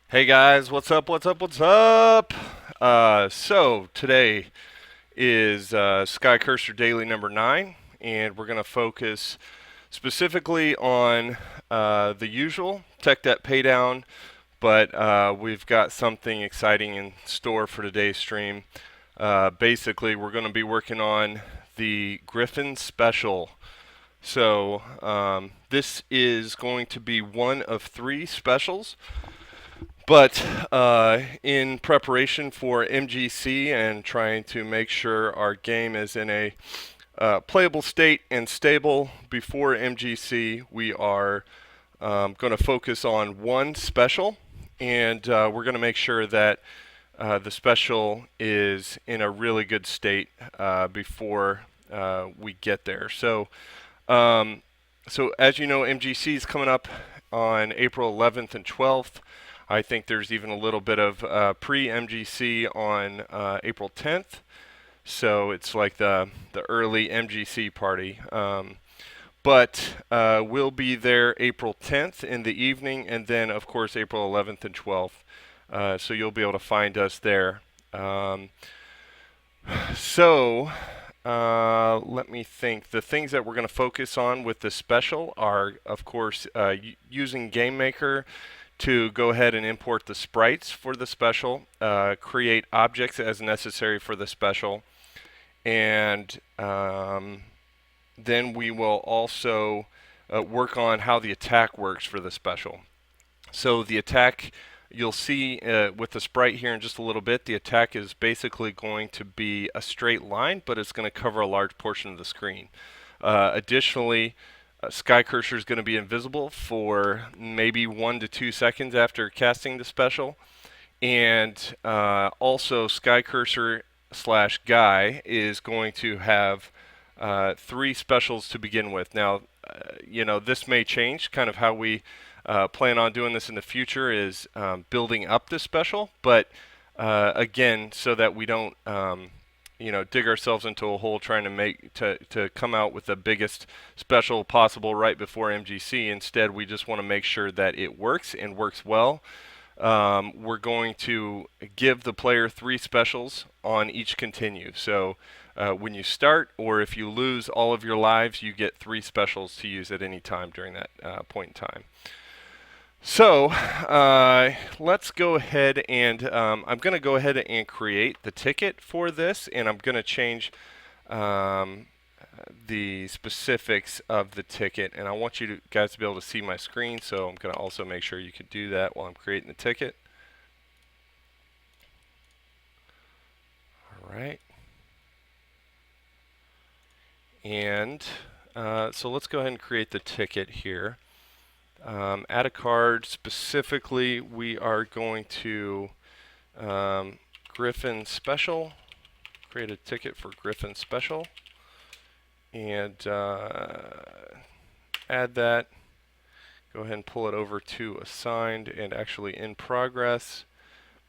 Hey guys, what's up? What's up? What's up? So today is Skycurser Daily number 9, and we're going to focus specifically on the usual tech debt paydown, but we've got something exciting in store for today's stream. Basically, we're going to be working on the Griffin Special. So this is going to be one of 3 specials. But in preparation for MGC and trying to make sure our game is in a playable state and stable before MGC, we are going to focus on one special, and we're going to make sure that the special is in a really good state before we get there. So as you know, MGC is coming up on April 11th and 12th. I think there's even a little bit of pre-MGC on April 10th. So it's like the early MGC party. But we'll be there April 10th in the evening, and then of course April 11th and 12th. So you'll be able to find us there. Um, so let me think. The things that we're going to focus on with the special are, of course, using GameMaker to go ahead and import the sprites for the special, create objects as necessary for the special, and then we will also work on how the attack works for the special. So the attack, you'll see with the sprite here in just a little bit, the attack is basically going to be a straight line, but it's going to cover a large portion of the screen. Additionally, Skycurser is going to be invisible for maybe 1 to 2 seconds after casting the special. And also Skycurser slash Guy is going to have 3 specials to begin with. Now, this may change kind of how we plan on doing this in the future is building up this special, but again, so that we don't dig ourselves into a hole trying to to come out with the biggest special possible right before MGC. Instead, we just want to make sure that it works and works well. We're going to give the player 3 specials on each continue. So when you start, or if you lose all of your lives, you get 3 specials to use at any time during that point in time. So let's go ahead and I'm going to go ahead and create the ticket for this, and I'm going to change the specifics of the ticket, and I want you guys to be able to see my screen, so I'm going to also make sure you can do that while I'm creating the ticket. All right. And so let's go ahead and create the ticket here. Add a card. Specifically, we are going to Griffin Special. Create a ticket for Griffin Special. And add that. Go ahead and pull it over to assigned and actually in progress.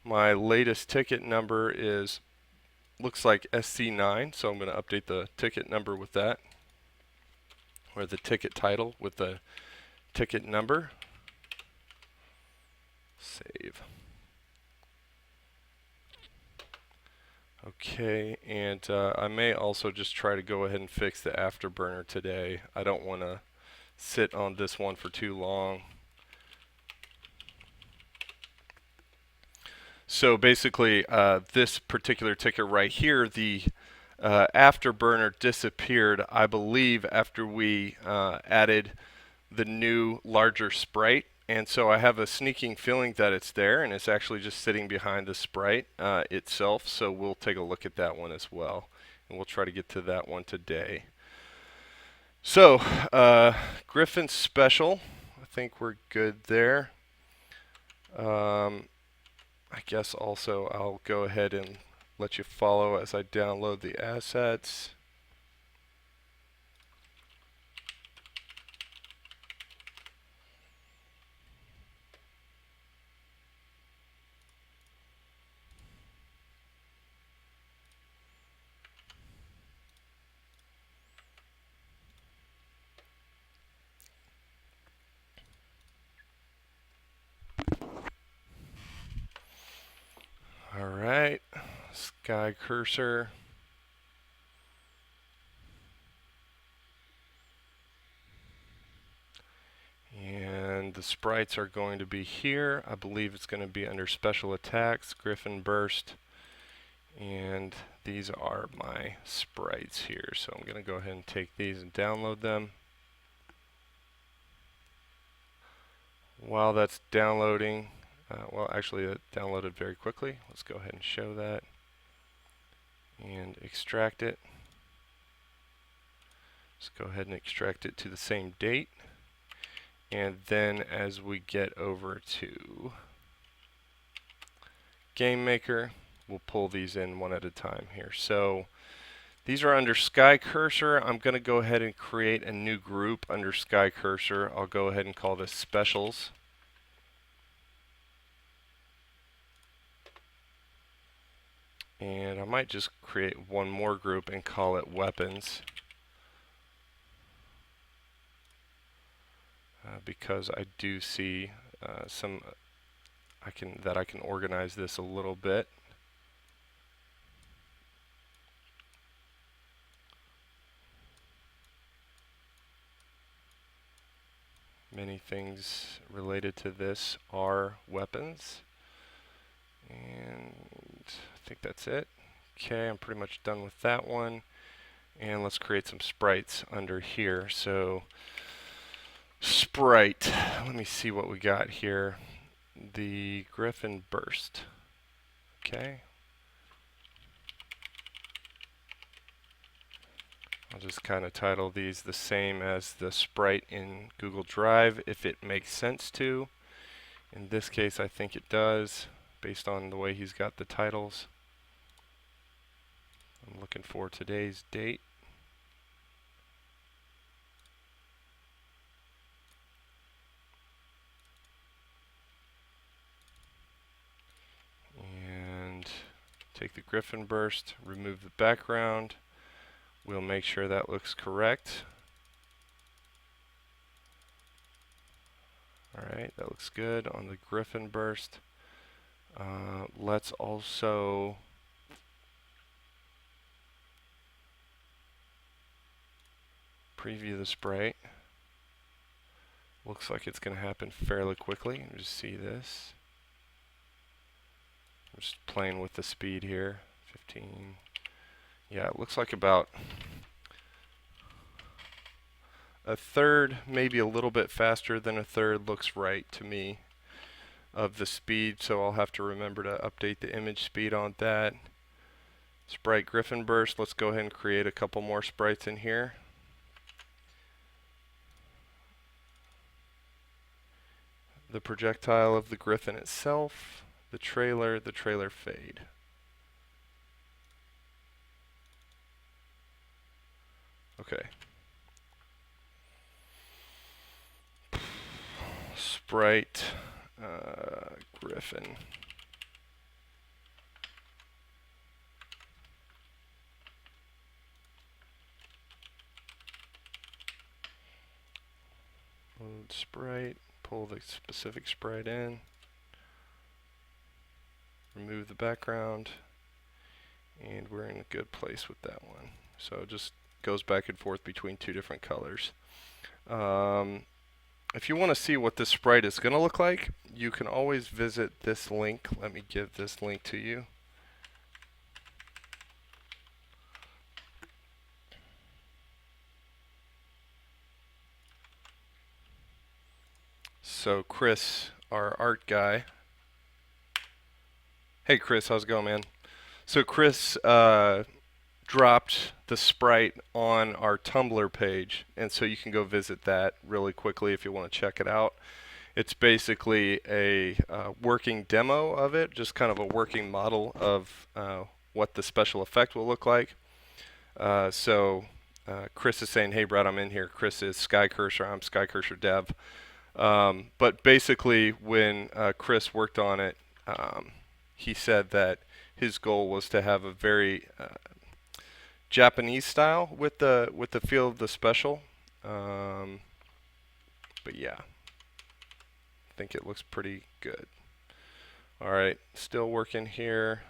My latest ticket number looks like SC9, so I'm going to update the ticket number with that, or the ticket title with the ticket number. Save. Okay, and I may also just try to go ahead and fix the afterburner today. I don't want to sit on this one for too long. So basically, this particular ticket right here, the afterburner disappeared, I believe, after we added the new larger sprite. And so I have a sneaking feeling that it's there, and it's actually just sitting behind the sprite itself. So we'll take a look at that one as well, and we'll try to get to that one today. So Griffin Special, I think we're good there. I guess also I'll go ahead and let you follow as I download the assets. All right, Skycurser. And the sprites are going to be here. I believe it's going to be under special attacks, Griffin Burst. And these are my sprites here. So I'm going to go ahead and take these and download them. While that's downloading, well, actually it downloaded very quickly. Let's go ahead and show that and extract it. Let's go ahead and extract it to the same date. And then as we get over to Game Maker, we'll pull these in one at a time here. So these are under Skycurser. I'm going to go ahead and create a new group under Skycurser. I'll go ahead and call this Specials. And I might just create one more group and call it Weapons. Because I do see that I can organize this a little bit. Many things related to this are weapons. And I think that's it. Okay, I'm pretty much done with that one. And let's create some sprites under here. So sprite, let me see what we got here. The Griffin Burst. Okay. I'll just kind of title these the same as the sprite in Google Drive if it makes sense to. In this case, I think it does, based on the way he's got the titles. I'm looking for today's date. And take the Griffin Burst, remove the background. We'll make sure that looks correct. Alright, that looks good on the Griffin Burst. Let's also preview the sprite. Looks like it's going to happen fairly quickly. Just see this. I'm just playing with the speed here. 15. Yeah, it looks like about a third, maybe a little bit faster than a third looks right to me of the speed, so I'll have to remember to update the image speed on that. Sprite Griffin Burst, let's go ahead and create a couple more sprites in here. The projectile of the Griffin itself, the trailer fade. Okay. Sprite Griffin. Load sprite, pull the specific sprite in, remove the background, and we're in a good place with that one. So it just goes back and forth between two different colors. If you want to see what this sprite is going to look like, you can always visit this link. Let me give this link to you. So Chris, our art guy. Hey Chris, how's it going, man? So Chris dropped the sprite on our Tumblr page, and so you can go visit that really quickly if you want to check it out. It's basically a working demo of it, just kind of a working model of what the special effect will look like. Chris is saying, hey Brad, I'm in here. Chris is Skycurser, I'm Skycurser dev. But basically when Chris worked on it, he said that his goal was to have a very Japanese style with the feel of the special. But yeah, I think it looks pretty good. All right, still working here.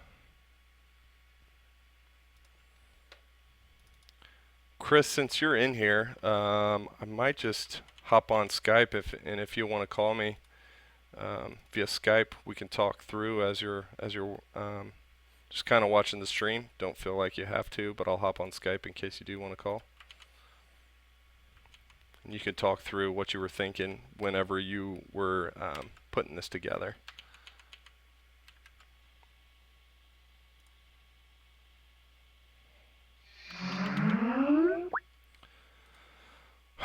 Chris, since you're in here, I might just hop on Skype if you want to call me via Skype, we can talk through as you're just kind of watching the stream. Don't feel like you have to, but I'll hop on Skype in case you do want to call. And you can talk through what you were thinking whenever you were putting this together.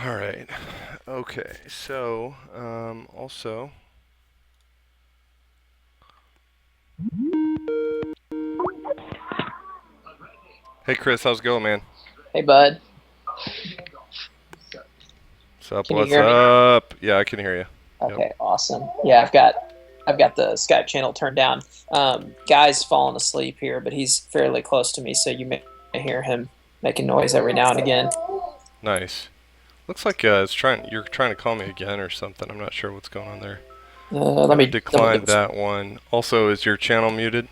All right. Okay. So also. Hey Chris, how's it going, man? Hey, bud. What's up? Can you What's hear me? up? Yeah, I can hear you. Yep. Okay, awesome. Yeah, I've got the Skype channel turned down. Guy's falling asleep here, but he's fairly close to me, so you may hear him making noise every now and again. Nice. Looks like you're trying to call me again or something. I'm not sure what's going on there. Let me double Declined double. that one. Also, is your channel muted?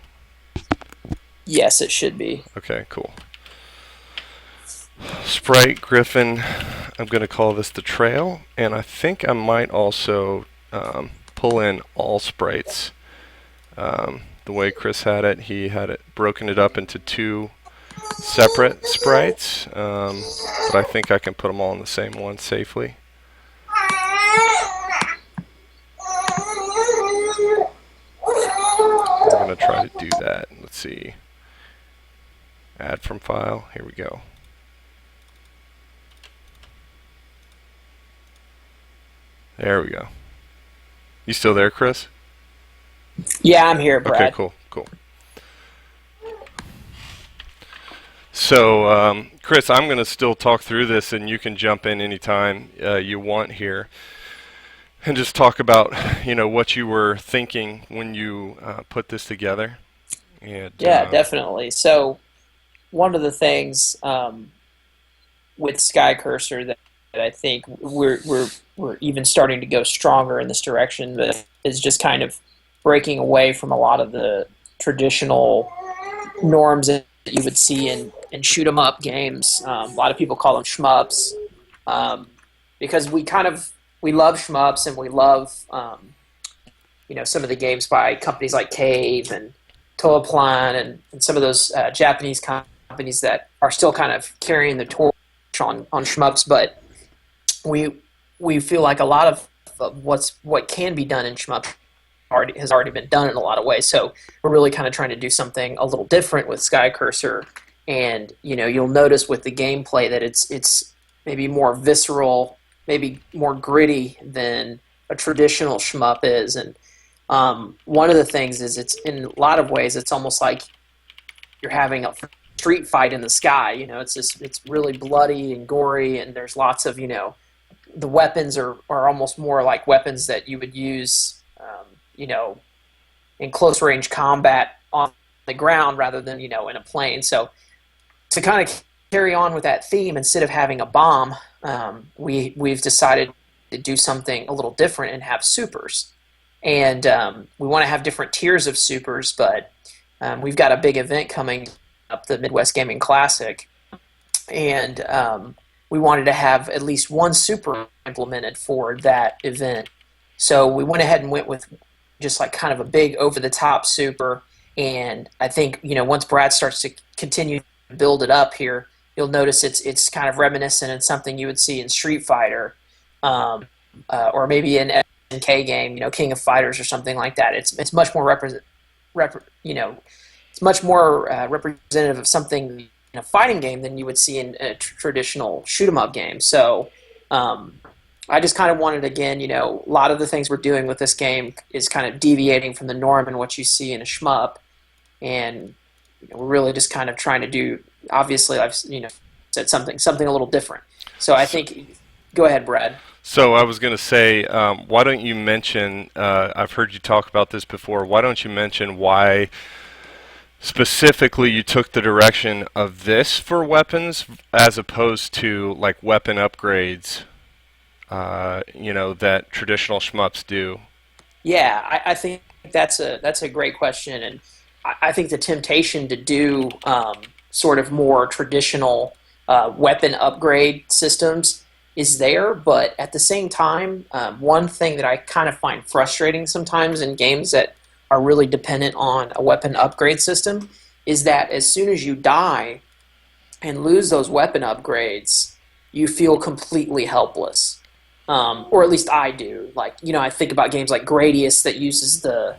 Yes, it should be. Okay, cool. Sprite Griffin. I'm going to call this the trail, and I think I might also pull in all sprites. The way Chris had it, he had it broken it up into two separate sprites, but I think I can put them all in the same one safely. I'm going to try to do that. Let's see. Add from file. Here we go. There we go. You still there, Chris? Yeah, I'm here, Okay, Brad. cool, cool. So, Chris, I'm going to still talk through this, and you can jump in anytime you want here, and just talk about, what you were thinking when you put this together. And Yeah, definitely. So one of the things with Skycurser that I think we're even starting to go stronger in this direction, that is just kind of breaking away from a lot of the traditional norms that you would see in shoot 'em up games. A lot of people call them shmups, because we love shmups, and we love some of the games by companies like Cave and Toaplan, and some of those Japanese companies that are still kind of carrying the torch on shmups. But we we feel like a lot of what can be done in shmup has already been done in a lot of ways. So we're really kind of trying to do something a little different with Skycurser. And you'll notice with the gameplay that it's maybe more visceral, maybe more gritty than a traditional shmup is. And one of the things is, it's in a lot of ways it's almost like you're having a street fight in the sky. It's really bloody and gory, and there's lots of the weapons are almost more like weapons that you would use in close range combat on the ground rather than in a plane. So to kind of carry on with that theme, instead of having a bomb, we've decided to do something a little different and have supers. And we want to have different tiers of supers, but we've got a big event coming up, the Midwest Gaming Classic, and we wanted to have at least one super implemented for that event. So we went ahead and went with just like kind of a big over-the-top super. And I think once Brad starts to continue to build it up here, you'll notice it's kind of reminiscent and something you would see in Street Fighter, or maybe an SNK game, King of Fighters or something like that. It's much more it's much more representative of something in a fighting game than you would see in a traditional shoot 'em up game. So I just kind of wanted, again, a lot of the things we're doing with this game is kind of deviating from the norm and what you see in a shmup, and we're really just kind of trying to do. Obviously, I've said something a little different. So I think, go ahead, Brad. So I was going to say, why don't you mention, I've heard you talk about this before, why don't you mention why specifically you took the direction of this for weapons as opposed to like weapon upgrades, that traditional shmups do? Yeah, I think that's a great question, and I think the temptation to do sort of more traditional weapon upgrade systems is there, but at the same time, one thing that I kind of find frustrating sometimes in games that are really dependent on a weapon upgrade system is that as soon as you die and lose those weapon upgrades, you feel completely helpless. Or at least I do. Like, I think about games like Gradius that uses the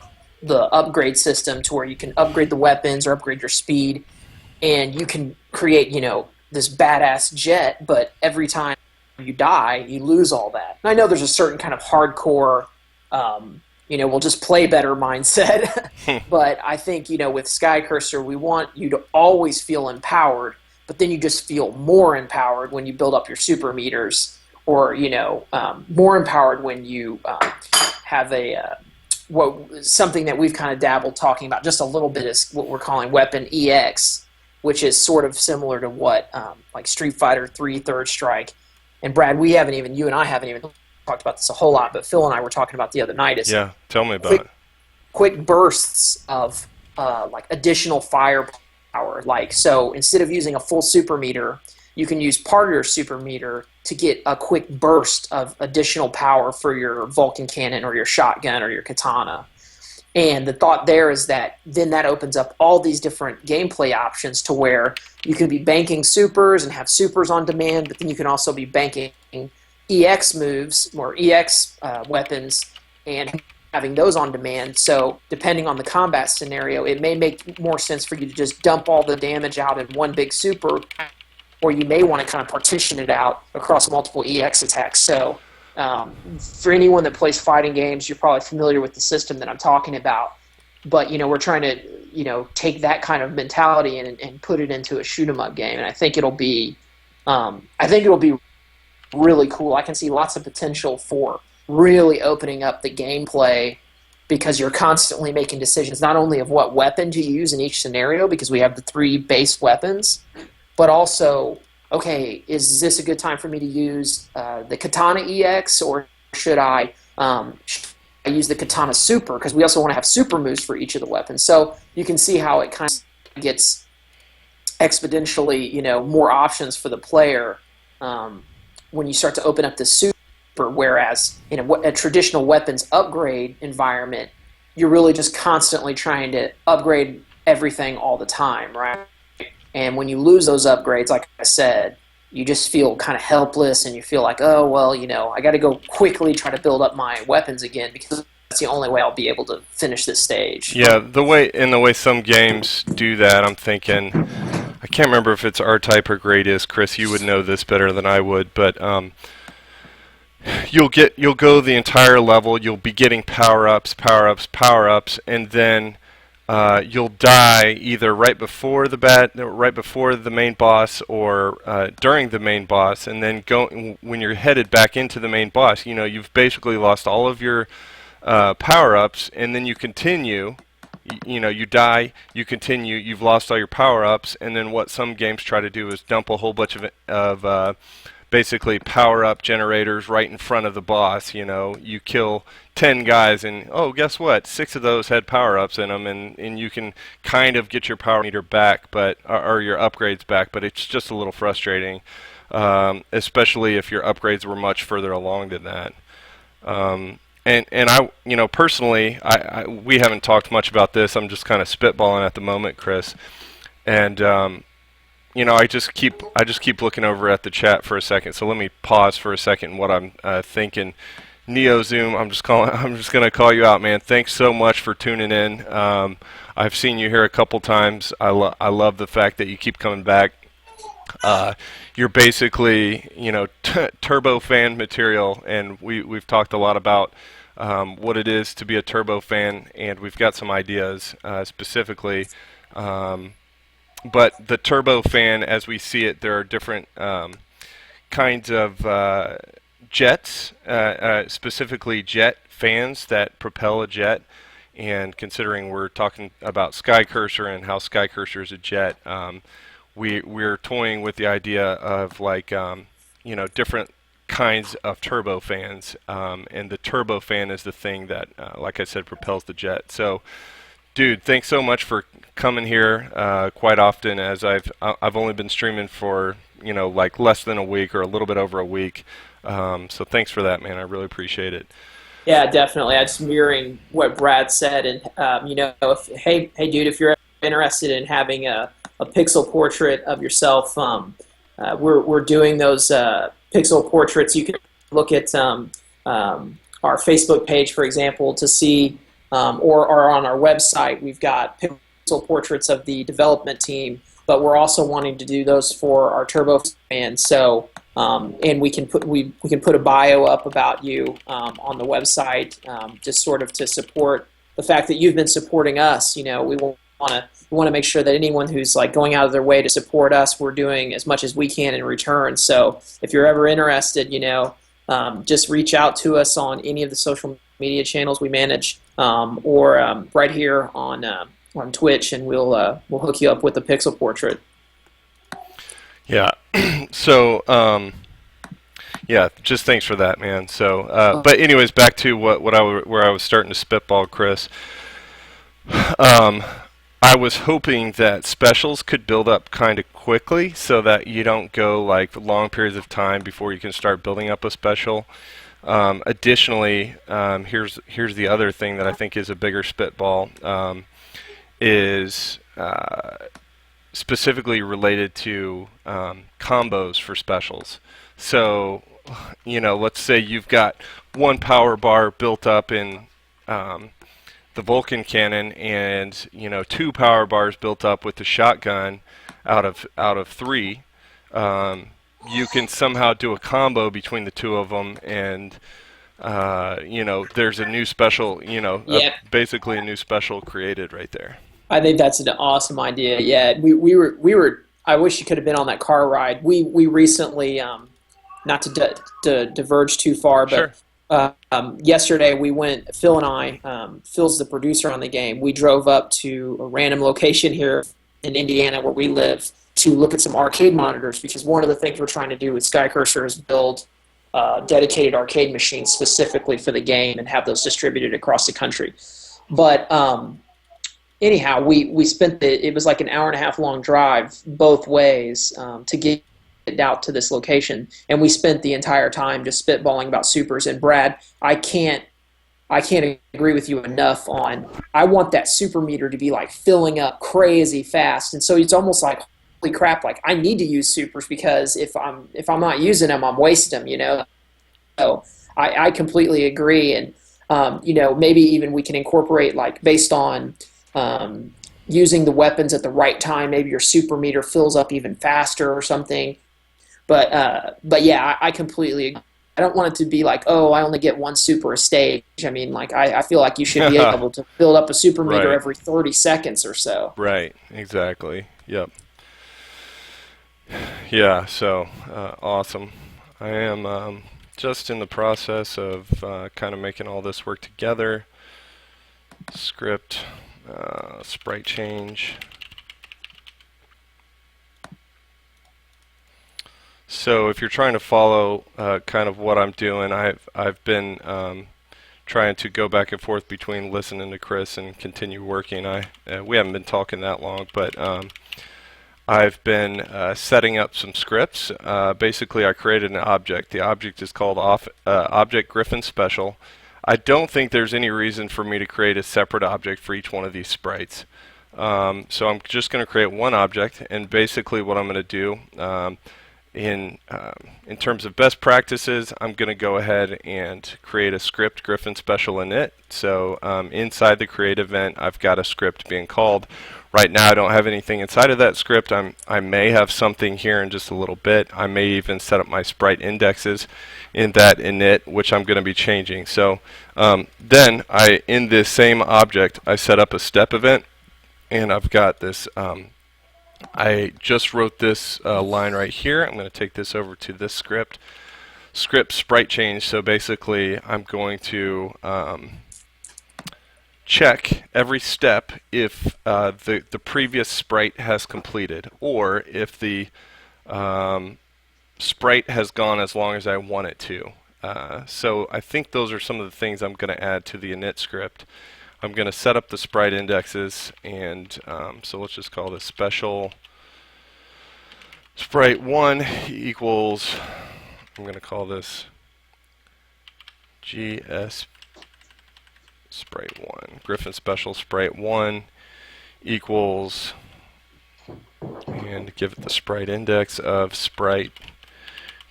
upgrade system to where you can upgrade the weapons or upgrade your speed, and you can create, this badass jet, but every time you die, you lose all that. And I know there's a certain kind of hardcore, we'll just play better mindset, but I think, with Skycurser, we want you to always feel empowered, but then you just feel more empowered when you build up your super meters, or, more empowered when you have something that we've kind of dabbled talking about just a little bit is what we're calling Weapon EX, which is sort of similar to what like Street Fighter 3 Third Strike. And Brad, you and I haven't even talked about this a whole lot, but Phil and I were talking about the other night is Yeah, tell me about it. quick bursts of like additional firepower. Like, so instead of using a full super meter, you can use part of your super meter to get a quick burst of additional power for your Vulcan cannon or your shotgun or your katana. And the thought there is that then that opens up all these different gameplay options to where you can be banking supers and have supers on demand, but then you can also be banking EX moves or EX weapons and having those on demand. So depending on the combat scenario, it may make more sense for you to just dump all the damage out in one big super, or you may want to kind of partition it out across multiple EX attacks. So for anyone that plays fighting games, you're probably familiar with the system that I'm talking about. But, we're trying to, take that kind of mentality and put it into a shoot 'em up game. And I think it'll be really cool. I can see lots of potential for really opening up the gameplay because you're constantly making decisions not only of what weapon to use in each scenario, because we have the 3 base weapons, but also, okay, is this a good time for me to use the Katana EX, or should I use the Katana Super? Because we also want to have super moves for each of the weapons. So you can see how it kind of gets exponentially, more options for the player when you start to open up the super. Whereas in a traditional weapons upgrade environment, you're really just constantly trying to upgrade everything all the time, right? And when you lose those upgrades, like I said, you just feel kind of helpless, and you feel like, oh, well, I got to go quickly try to build up my weapons again because that's the only way I'll be able to finish this stage. Yeah, the way some games do that, I'm thinking, I can't remember if it's R-Type or Gradius. Chris, you would know this better than I would, but you'll go the entire level. You'll be getting power-ups, and then you'll die either right before the main boss, or during the main boss, and then when you're headed back into the main boss, you've basically lost all of your power-ups, and then you continue. You die, you continue, you've lost all your power-ups, and then what some games try to do is dump a whole bunch of basically power-up generators right in front of the boss. You kill 10 guys, and guess what? 6 of those had power-ups in them, and you can kind of get your power meter back, or your upgrades back, but it's just a little frustrating, especially if your upgrades were much further along than that. And I, personally, we haven't talked much about this. I'm just kind of spitballing at the moment, Chris, and I just keep looking over at the chat for a second. So let me pause for a second. What I'm thinking, NeoZoom, I'm just gonna call you out, man. Thanks so much for tuning in. I've seen you here a couple times. I love the fact that you keep coming back. You're basically, turbo fan material, and we've talked a lot about what it is to be a turbo fan, and we've got some ideas specifically. But the turbo fan, as we see it, there are different kinds of jets, specifically jet fans that propel a jet. And considering we're talking about Skycurser and how Skycurser is a jet, we're toying with the idea of different kinds of turbofans, and the turbofan is the thing that, like I said, propels the jet. So, dude, thanks so much for coming here quite often. As I've only been streaming for like less than a week or a little bit over a week. So thanks for that, man. I really appreciate it. Yeah, definitely. I just mirroring what Brad said, and if hey, dude, if you're interested in having a pixel portrait of yourself, we're doing those pixel portraits. You can look at our Facebook page, for example, to see, or on our website, we've got pixel portraits of the development team, but we're also wanting to do those for our turbo fans. So. And we can put a bio up about you on the website, just sort of to support the fact that you've been supporting us. We want to make sure that anyone who's like going out of their way to support us, we're doing as much as we can in return. So if you're ever interested, just reach out to us on any of the social media channels we manage, or right here on Twitch, and we'll hook you up with a pixel portrait. Yeah. So, yeah, just thanks for that, man. So, but anyways, back to where I was starting to spitball, Chris. Um, I was hoping that specials could build up kind of quickly, so that you don't go like long periods of time before you can start building up a special. Additionally, here's the other thing that I think is a bigger spitball, is specifically related to combos for specials. So, let's say you've got one power bar built up in the Vulcan cannon, and two power bars built up with the shotgun out of three. You can somehow do a combo between the two of them, and there's a new special, Yeah. basically a new special created right there. I think that's an awesome idea. Yeah, we were. I wish you could have been on that car ride. We recently, not to diverge too far, Sure. but yesterday we went. Phil and I, Phil's the producer on the game. We drove up to a random location here in Indiana where we live to look at some arcade monitors, because one of the things we're trying to do with Skycurser is build dedicated arcade machines specifically for the game and have those distributed across the country. But anyhow, we spent it was like an hour and a half long drive both ways to get out to this location, and we spent the entire time just spitballing about supers. And Brad, I can't agree with you enough on, I want that super meter to be like filling up crazy fast, and so it's almost like, holy crap, like I need to use supers, because if I'm not using them, I'm wasting them. So I completely agree, and maybe even we can incorporate, like, based on using the weapons at the right time, maybe your super meter fills up even faster or something. But yeah, I completely agree. I don't want it to be like, oh, I only get one super a stage. I mean, like, I feel like you should be able to build up a super meter Right. every 30 seconds or so. Right. Exactly. Yep. Yeah. So awesome. I am just in the process of kind of making all this work together. Script, sprite change. So if you're trying to follow kind of what I'm doing, I've been trying to go back and forth between listening to Chris and continue working. We haven't been talking that long, but I've been setting up some scripts. Basically, I created an object. The object is called Object Griffin Special. I don't think there's any reason for me to create a separate object for each one of these sprites. So I'm just going to create one object, and basically what I'm going to do, in terms of best practices, I'm going to go ahead and create a script Griffin Special init. So inside the create event, I've got a script being called. Right now, I don't have anything inside of that script. I may have something here in just a little bit. I may even set up my sprite indexes in that init, which I'm going to be changing. So then, in this same object, I set up a step event, and I've got this. I just wrote this line right here. I'm going to take this over to this script sprite change. So basically, I'm going to check every step if the previous sprite has completed, or if the sprite has gone as long as I want it to. So I think those are some of the things I'm going to add to the init script. I'm going to set up the sprite indexes, and so let's just call this special sprite 1 equals, I'm going to call this GS sprite 1. Griffin special sprite 1 equals, and give it the sprite index of sprite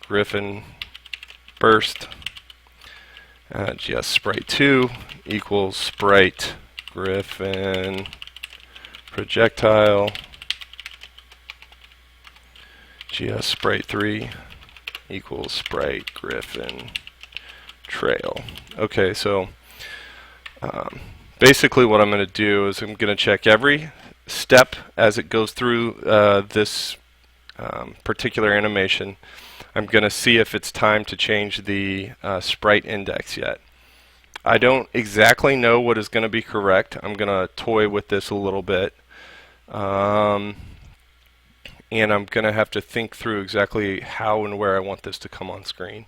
Griffin burst. GS sprite 2 equals sprite Griffin projectile. GS sprite 3 equals sprite Griffin trail. Okay, so basically what I'm going to do is I'm going to check every step as it goes through this particular animation. I'm going to see if it's time to change the sprite index yet. I don't exactly know what is going to be correct. I'm going to toy with this a little bit. And I'm going to have to think through exactly how and where I want this to come on screen.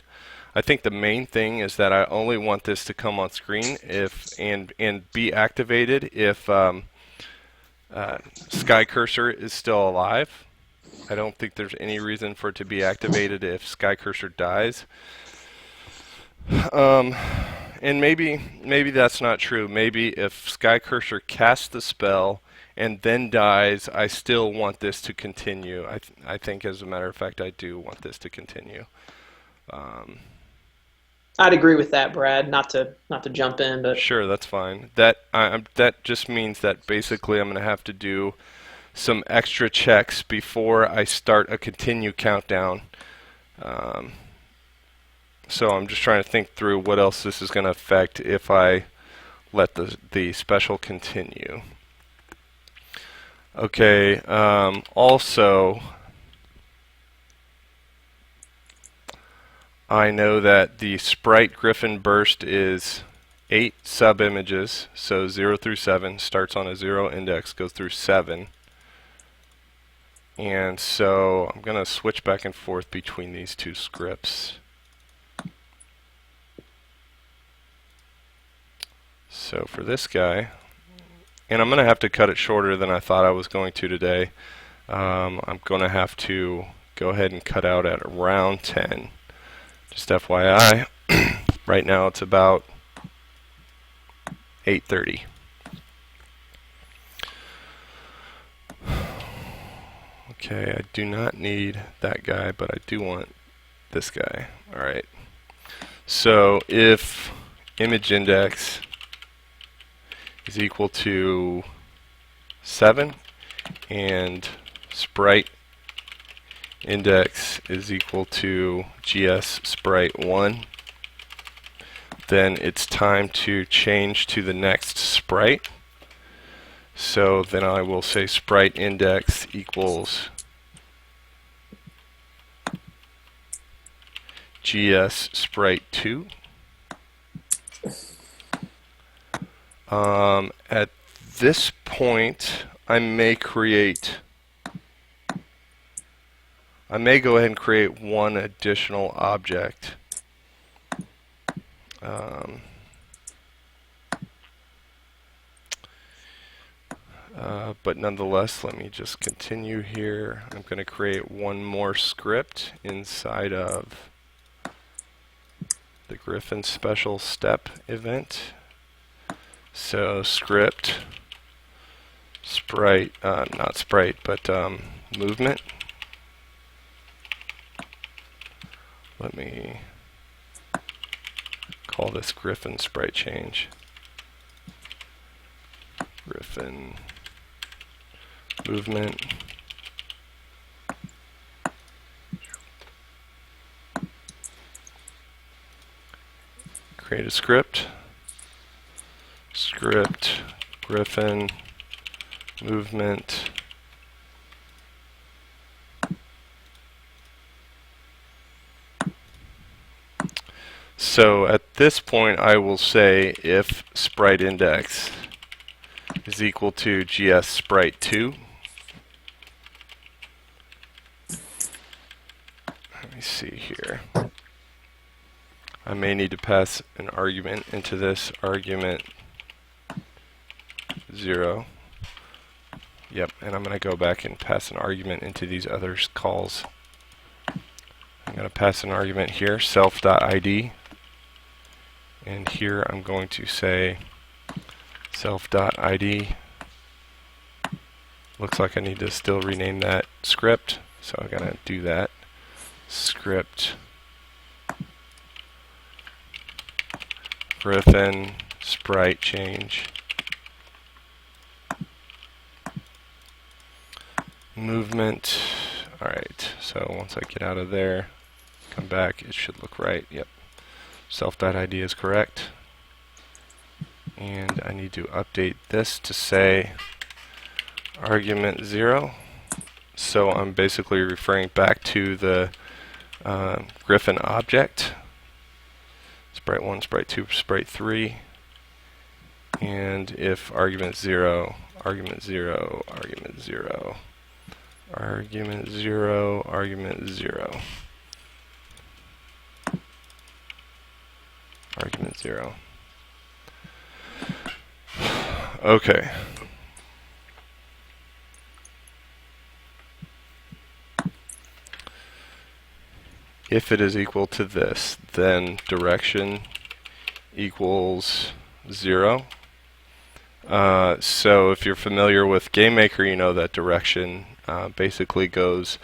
I think the main thing is that I only want this to come on screen if and be activated if Skycurser is still alive. I don't think there's any reason for it to be activated if Skycurser dies. And maybe that's not true. Maybe if Skycurser casts the spell and then dies, I still want this to continue. I think, as a matter of fact, I do want this to continue. I'd agree with that, Brad. Not to jump in, but Sure, that's fine. That just means that basically I'm going to have to do some extra checks before I start a continue countdown. So I'm just trying to think through what else this is going to affect if I let the special continue. Okay, also I know that the sprite Griffin burst is 8 sub-images, so 0 through 7, starts on a 0 index, goes through 7. And so I'm going to switch back and forth between these two scripts. So for this guy, and I'm going to have to cut it shorter than I thought I was going to today. I'm going to have to go ahead and cut out at around 10. Just FYI, right now it's about 8:30. Okay, I do not need that guy, but I do want this guy. Alright, so if image index is equal to 7 and sprite index is equal to GS sprite 1, then it's time to change to the next sprite. So then I will say sprite index equals GS sprite 2. At this point, I may go ahead and create one additional object. But nonetheless, let me just continue here. I'm going to create one more script inside of the Griffin special step event. So script sprite, not sprite, but movement. Let me call this Griffin sprite change. Griffin movement. Create a script. Script Griffin movement. So at this point I will say if sprite index is equal to GS sprite 2, let me see here. I may need to pass an argument into this, argument 0. Yep, and I'm going to go back and pass an argument into these other calls. I'm going to pass an argument here, self.id, and here I'm going to say self.id. Looks like I need to still rename that script, so I'm going to do that. Script Griffin sprite change movement. Alright, so once I get out of there, come back, it should look right. Yep, self.id is correct. And I need to update this to say argument 0. So I'm basically referring back to the Griffin object. Sprite 1, Sprite 2, Sprite 3. And if argument 0, argument 0, argument 0, argument 0, argument 0, argument 0. Okay. If it is equal to this, then direction equals 0. So if you're familiar with GameMaker, you know that direction basically goes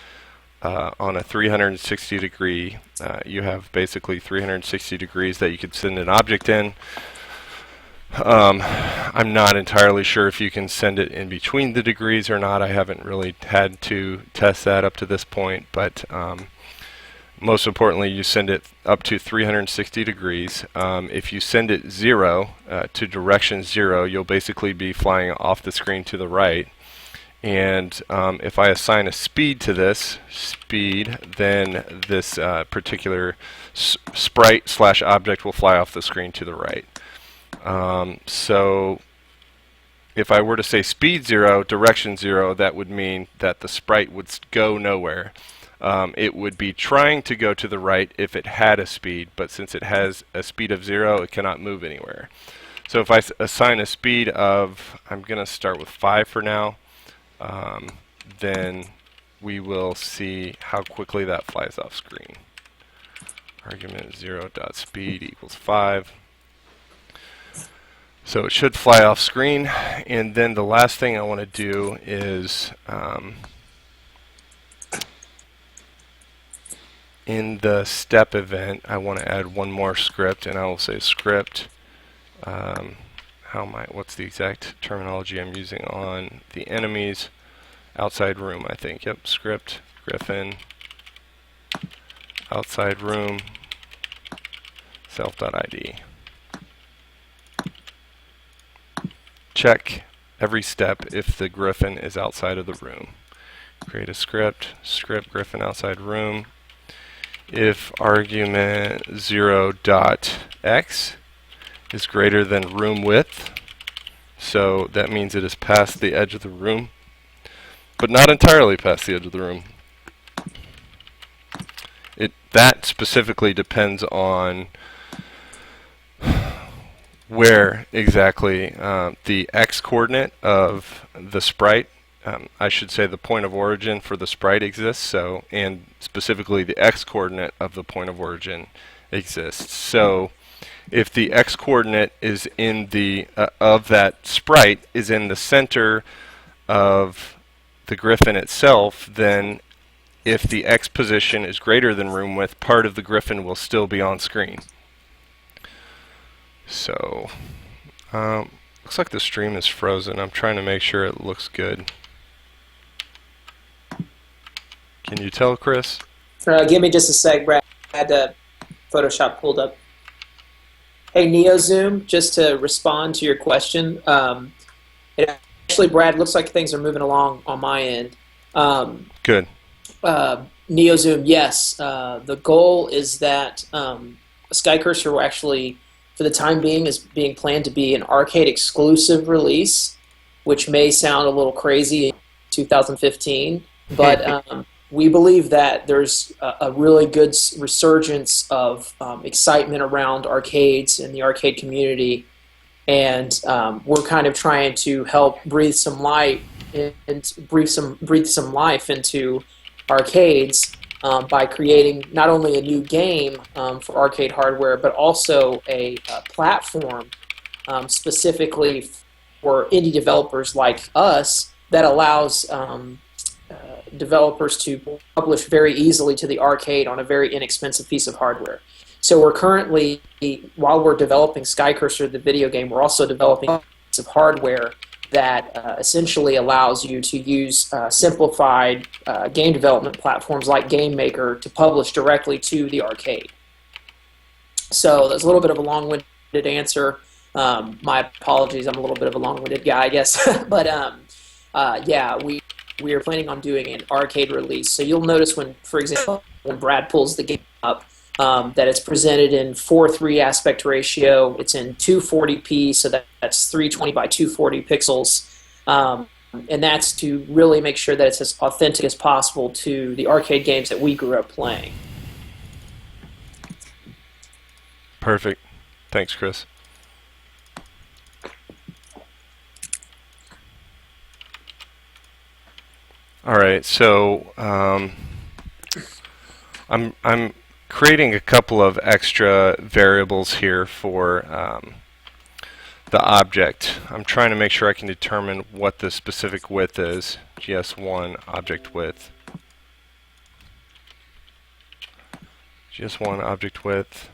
on a 360 degree. You have basically 360 degrees that you could send an object in. I'm not entirely sure if you can send it in between the degrees or not. I haven't really had to test that up to this point, but most importantly, you send it up to 360 degrees. If you send it 0 to direction 0, you'll basically be flying off the screen to the right. And if I assign a speed to this, then this particular sprite slash object will fly off the screen to the right. So if I were to say speed 0, direction 0, that would mean that the sprite would go nowhere. It would be trying to go to the right if it had a speed, but since it has a speed of 0, it cannot move anywhere. So if I assign a speed of, I'm going to start with 5 for now, then we will see how quickly that flies off screen. Argument 0.speed equals 5. So it should fly off screen, and then the last thing I want to do is in the step event, I want to add one more script, and I will say script. What's the exact terminology I'm using on the enemies? Outside room, I think. Yep, script Griffin outside room self.id. Check every step if the Griffin is outside of the room. Create a script Griffin outside room. If argument 0.x is greater than room width, so that means it is past the edge of the room, but not entirely past the edge of the room. That specifically depends on where exactly the x coordinate of the sprite, I should say the point of origin for the sprite exists, so, and specifically the x coordinate of the point of origin exists. So if the x coordinate is in the of that sprite is in the center of the Griffin itself, then if the x position is greater than room width, part of the Griffin will still be on screen. So looks like the stream is frozen. I'm trying to make sure it looks good. Can you tell, Chris? Give me just a sec, Brad. I had Photoshop pulled up. Hey, NeoZoom, just to respond to your question, it actually, Brad, looks like things are moving along on my end. Good. NeoZoom, yes. The goal is that Skycurser will actually, for the time being, is being planned to be an arcade exclusive release, which may sound a little crazy in 2015, but we believe that there's a really good resurgence of excitement around arcades and the arcade community, and we're kind of trying to help breathe some light and breathe some life into arcades by creating not only a new game for arcade hardware, but also a platform specifically for indie developers like us that allows developers to publish very easily to the arcade on a very inexpensive piece of hardware. So we're currently, while we're developing Skycurser, the video game, we're also developing a piece of hardware that essentially allows you to use simplified game development platforms like Game Maker to publish directly to the arcade. So that's a little bit of a long-winded answer. My apologies, I'm a little bit of a long-winded guy, I guess. But yeah, we are planning on doing an arcade release. So you'll notice when, for example, when Brad pulls the game up, that it's presented in 4:3 aspect ratio. It's in 240p, so that's 320 by 240 pixels. And that's to really make sure that it's as authentic as possible to the arcade games that we grew up playing. Perfect. Thanks, Chris. All right, so I'm creating a couple of extra variables here for the object. I'm trying to make sure I can determine what the specific width is. GS1 object width. GS1 object width.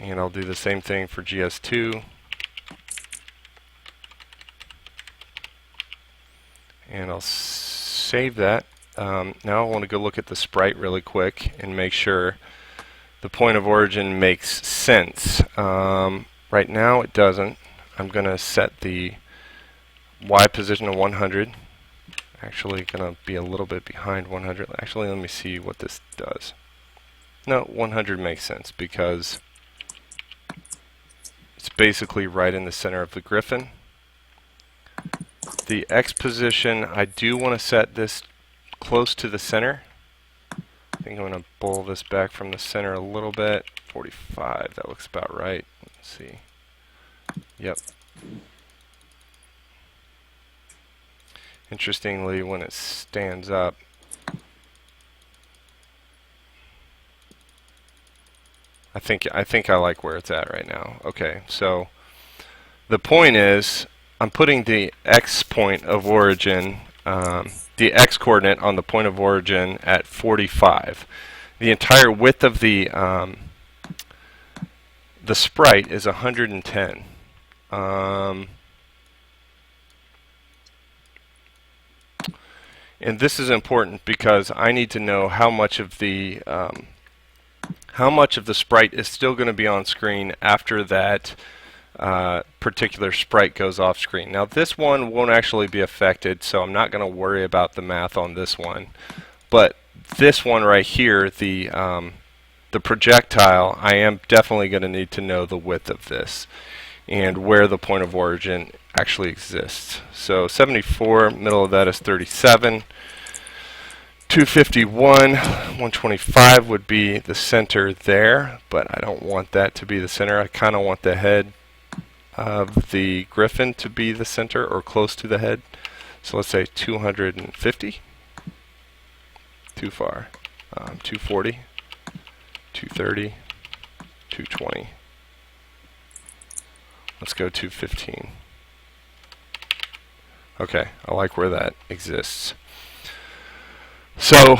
And I'll do the same thing for GS2. And I'll save that. Now I want to go look at the sprite really quick and make sure the point of origin makes sense. Right now it doesn't. I'm going to set the Y position to 100. Actually going to be a little bit behind 100. Actually, let me see what this does. No, 100 makes sense because it's basically right in the center of the griffin. The X position, I do want to set this close to the center. I think I'm going to pull this back from the center a little bit. 45, that looks about right. Let's see. Yep. Interestingly, when it stands up, I think I like where it's at right now. Okay, so the point is, I'm putting the X point of origin, the X coordinate on the point of origin at 45. The entire width of the sprite is 110. And this is important because I need to know how much of the sprite is still going to be on screen after that particular sprite goes off screen. Now this one won't actually be affected, so I'm not going to worry about the math on this one. But this one right here, the projectile, I am definitely going to need to know the width of this and where the point of origin actually exists. So 74, middle of that is 37. 251, 125 would be the center there, but I don't want that to be the center. I kind of want the head of the griffin to be the center or close to the head. So let's say 250. Too far. 240, 230, 220. Let's go 215. Okay, I like where that exists. So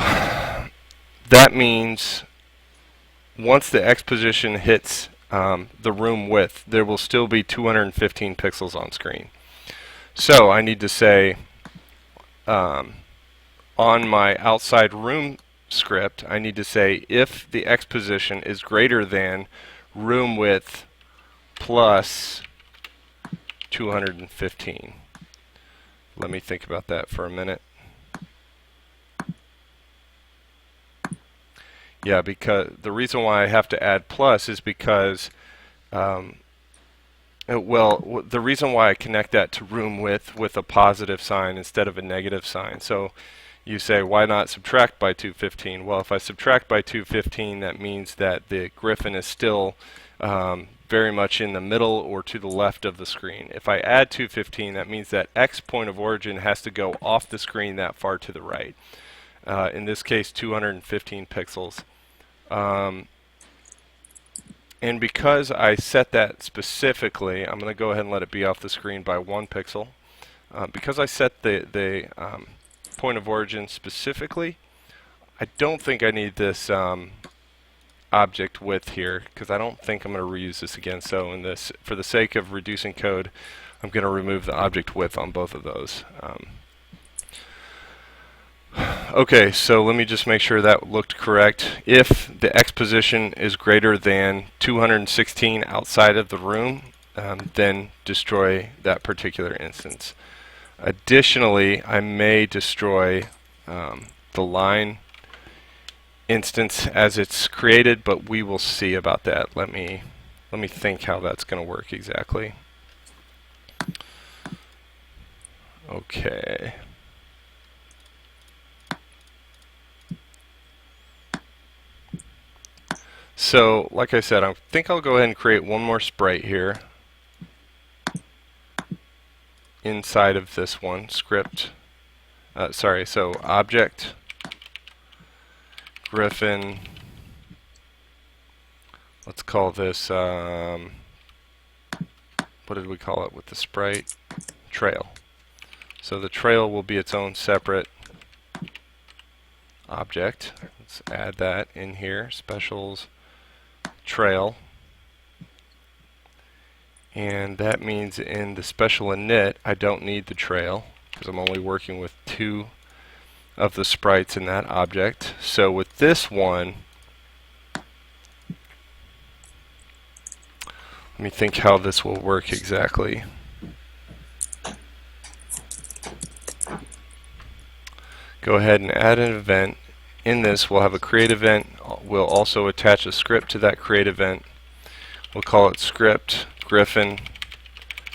that means once the X position hits the room width, there will still be 215 pixels on screen. So I need to say on my outside room script, I need to say if the X position is greater than room width plus 215. Let me think about that for a minute. Yeah, because the reason why I have to add plus is because, and The reason why I connect that to room width with a positive sign instead of a negative sign. So you say, why not subtract by 215? Well, if I subtract by 215, that means that the griffin is still very much in the middle or to the left of the screen. If I add 215, that means that X point of origin has to go off the screen that far to the right. In this case, 215 pixels. And because I set that specifically, I'm going to go ahead and let it be off the screen by 1 pixel. Because I set the point of origin specifically, I don't think I need this object width here, because I don't think I'm going to reuse this again. So in this, for the sake of reducing code, I'm going to remove the object width on both of those. Okay, so let me just make sure that looked correct. If the X position is greater than 216 outside of the room, then destroy that particular instance. Additionally, I may destroy the line instance as it's created, but we will see about that. Let me think how that's going to work exactly. Okay. So, like I said, I think I'll go ahead and create one more sprite here inside of this one script. So object griffin. Let's call this, what did we call it with the sprite? Trail. So the trail will be its own separate object. Let's add that in here, specials trail. And that means in the special init, I don't need the trail because I'm only working with 2 of the sprites in that object. So with this one, let me think how this will work exactly. Go ahead and add an event. In this, we'll have a create event. We'll also attach a script to that create event. We'll call it script griffin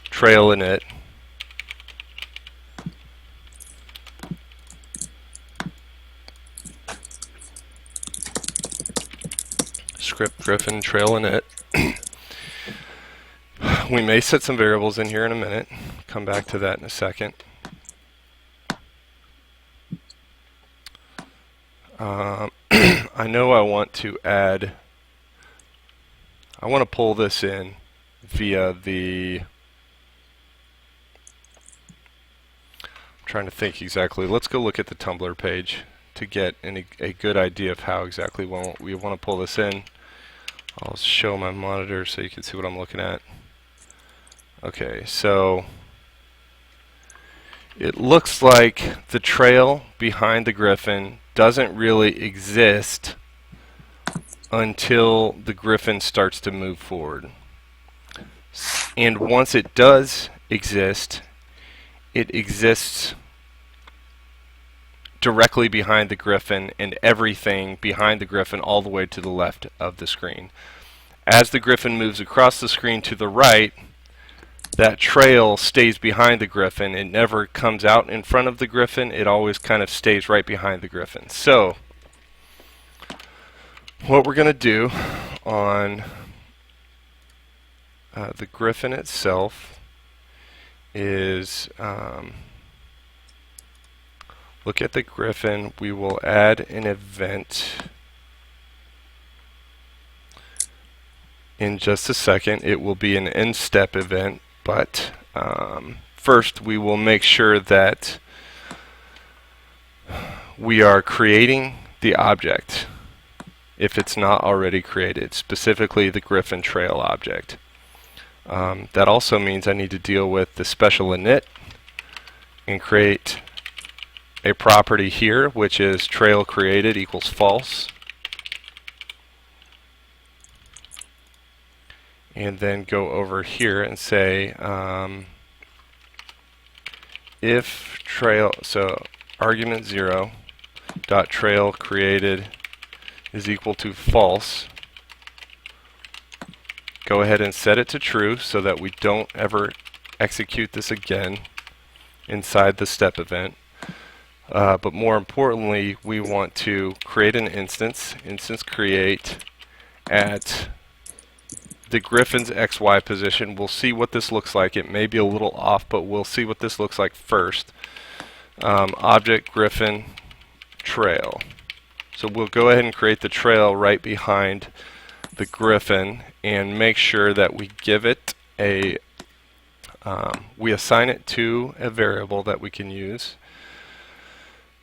trail init. Script griffin trail init. We may set some variables in here in a minute. Come back to that in a second. I know I want to add, I want to pull this in via the, I'm trying to think exactly. Let's go look at the Tumblr page to get a good idea of how exactly we want to pull this in. I'll show my monitor so you can see what I'm looking at. Okay, so it looks like the trail behind the griffin doesn't really exist until the griffin starts to move forward. And once it does exist, it exists directly behind the griffin and everything behind the griffin all the way to the left of the screen. As the griffin moves across the screen to the right, that trail stays behind the griffin. It never comes out in front of the griffin. It always kind of stays right behind the griffin. So what we're going to do on the griffin itself is look at the griffin. We will add an event in just a second. It will be an end step event. But first we will make sure that we are creating the object if it's not already created, specifically the griffin trail object. That also means I need to deal with the special init and create a property here which is trail created equals false. And then go over here and say if trail, so argument 0 dot trail created is equal to false, Go ahead and set it to true so that we don't ever execute this again inside the step event. But more importantly, we want to create an instance create at the Griffin's XY position. We'll see what this looks like. It may be a little off, but we'll see what this looks like first. Object Griffin trail. So we'll go ahead and create the trail right behind the Griffin and make sure that we give it a we assign it to a variable that we can use.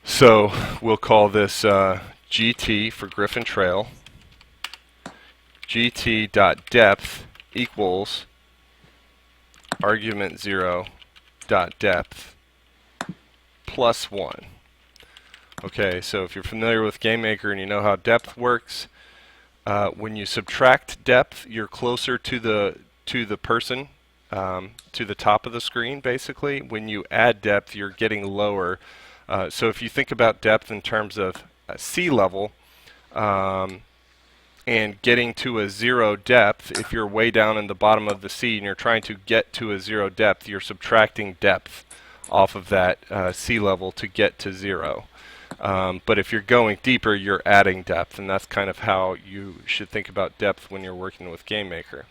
So we'll call this GT for Griffin Trail. GT.depth equals argument 0.depth plus 1. Okay, so if you're familiar with GameMaker and you know how depth works, when you subtract depth, you're closer to the person, to the top of the screen, basically. When you add depth, you're getting lower. So if you think about depth in terms of sea level, and getting to a 0 depth, if you're way down in the bottom of the sea and you're trying to get to a 0 depth, you're subtracting depth off of that sea level to get to 0. But if you're going deeper, you're adding depth, and that's kind of how you should think about depth when you're working with GameMaker.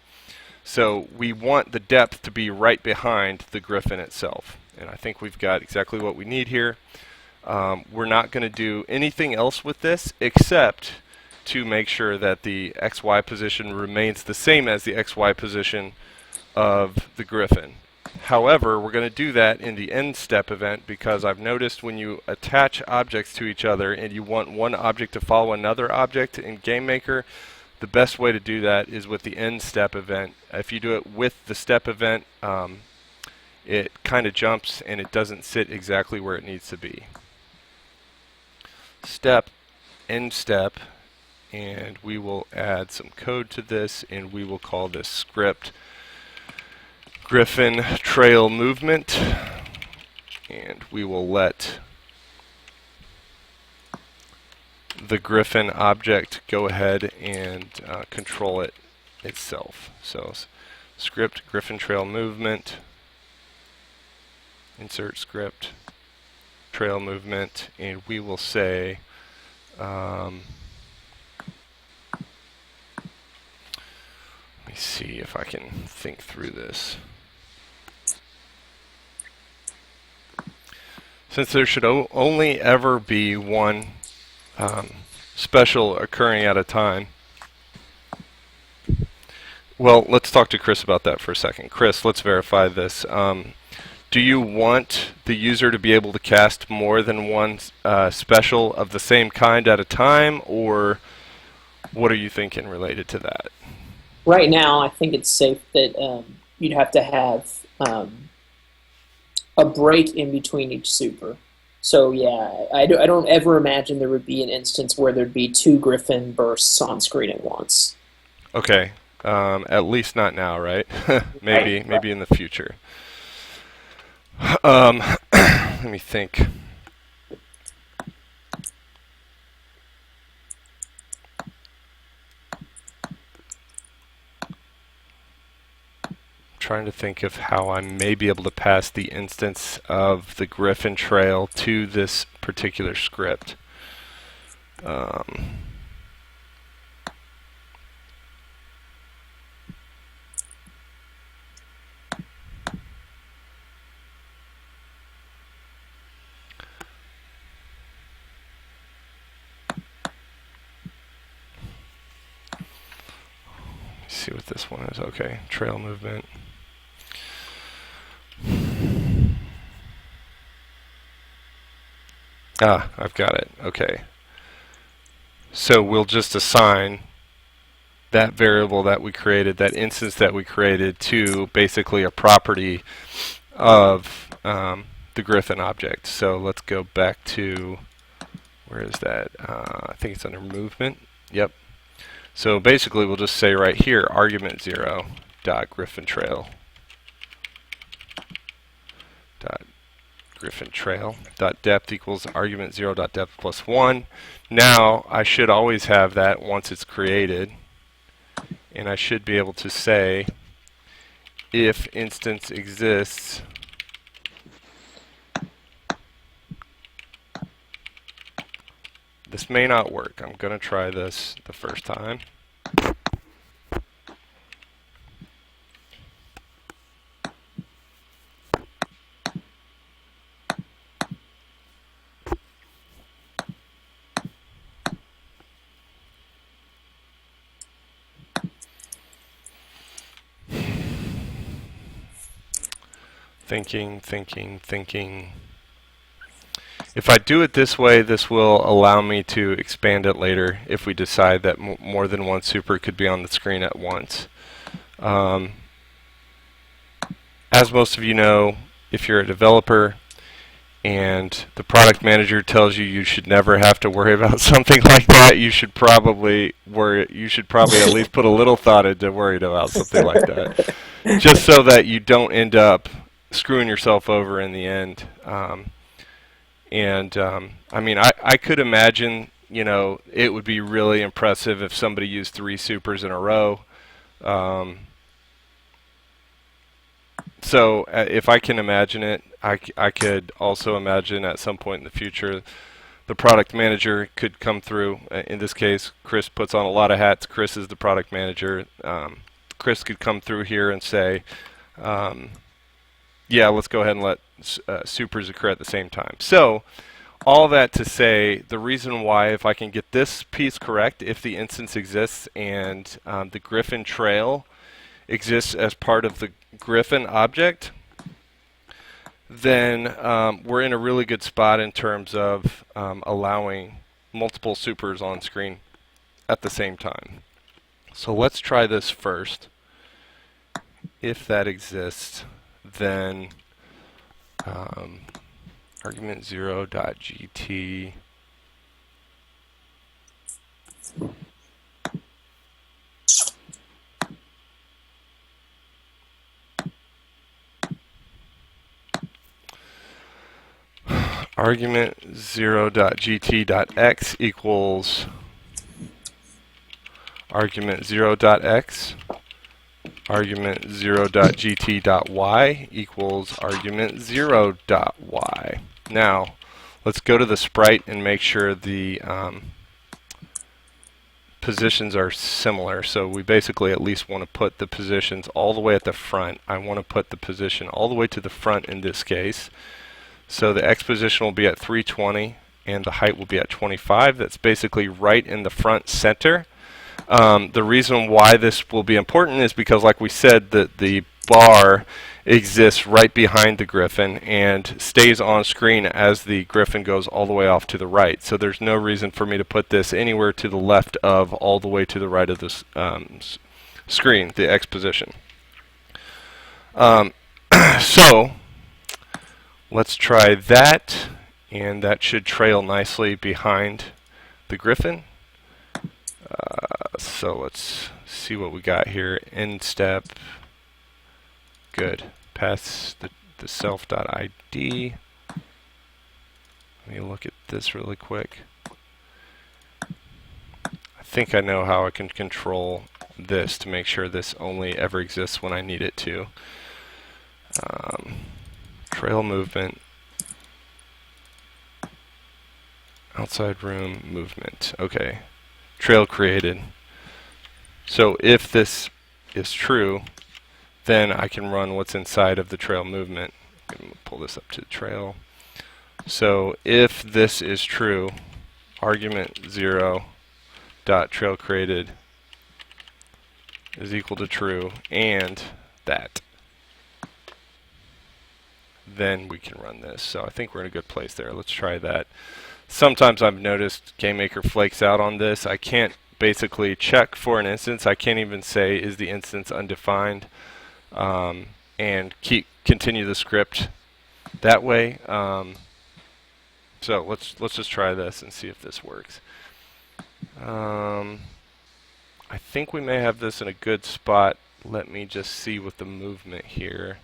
So we want the depth to be right behind the Griffin itself, and I think we've got exactly what we need here. We're not going to do anything else with this except to make sure that the XY position remains the same as the XY position of the Griffin. However, we're going to do that in the end step event because I've noticed when you attach objects to each other and you want one object to follow another object in GameMaker, the best way to do that is with the end step event. If you do it with the step event, it kind of jumps and it doesn't sit exactly where it needs to be. Step, end step, and we will add some code to this, and we will call this script Griffin trail movement, and we will let the Griffin object go ahead and control it itself. So script Griffin trail movement, insert script trail movement, and we will say let me see if I can think through this. Since there should only ever be one special occurring at a time. Well, let's talk to Chris about that for a second. Chris, let's verify this. Do you want the user to be able to cast more than one special of the same kind at a time, or what are you thinking related to that? Right now, I think it's safe that you'd have to have a break in between each super. So yeah, I don't ever imagine there would be an instance where there'd be 2 Griffin bursts on screen at once. Okay, at least not now, right? maybe in the future. Let me think. Trying to think of how I may be able to pass the instance of the Griffin trail to this particular script. See what this one is. Okay, trail movement. I've got it. Okay. So we'll just assign that variable that we created, that instance that we created, to basically a property of the Griffin object. So let's go back to, where is that? I think it's under movement. Yep. So basically we'll just say right here, argument 0 dot Griffin trail dot Griffin trail dot depth equals argument 0 dot depth plus 1. Now I should always have that once it's created, and I should be able to say if instance exists this may not work. I'm going to try this the first time. Thinking. If I do it this way, this will allow me to expand it later if we decide that more than one super could be on the screen at once. As most of you know, if you're a developer and the product manager tells you you should never have to worry about something like that, you should probably at least put a little thought into worried about something like that, just so that you don't end up screwing yourself over in the end. I mean, I could imagine, you know, it would be really impressive if somebody used 3 supers in a row. So if I can imagine it, I could also imagine at some point in the future the product manager could come through. In this case, Chris puts on a lot of hats. Chris is the product manager. Chris could come through here and say, yeah, let's go ahead and let supers occur at the same time. So all that to say, the reason why, if I can get this piece correct, if the instance exists and the Griffin trail exists as part of the Griffin object, then we're in a really good spot in terms of allowing multiple supers on screen at the same time. So let's try this first. If that exists, then argument 0.gt argument 0.gt.x equals argument 0.x. Argument 0.gt.y equals argument 0.y. Now, let's go to the sprite and make sure the positions are similar. So we basically at least want to put the positions all the way at the front. I want to put the position all the way to the front in this case. So the x position will be at 320 and the height will be at 25. That's basically right in the front center. The reason why this will be important is because, like we said, the bar exists right behind the Griffin and stays on screen as the Griffin goes all the way off to the right. So there's no reason for me to put this anywhere to the left of all the way to the right of this screen, the X position. So let's try that, and that should trail nicely behind the Griffin. So let's see what we got here. End step. Good. Pass the self.id. Let me look at this really quick. I think I know how I can control this to make sure this only ever exists when I need it to. Trail movement. Outside room movement. Okay. Trail created. So if this is true, then I can run what's inside of the trail movement. I'm going to pull this up to the trail. So if this is true, argument 0 dot trail created is equal to true, and that, then we can run this. So I think we're in a good place there. Let's try that. Sometimes I've noticed GameMaker flakes out on this. I can't basically check for an instance. I can't even say is the instance undefined, and continue the script that way. So let's just try this and see if this works. I think we may have this in a good spot. Let me just see with the movement here.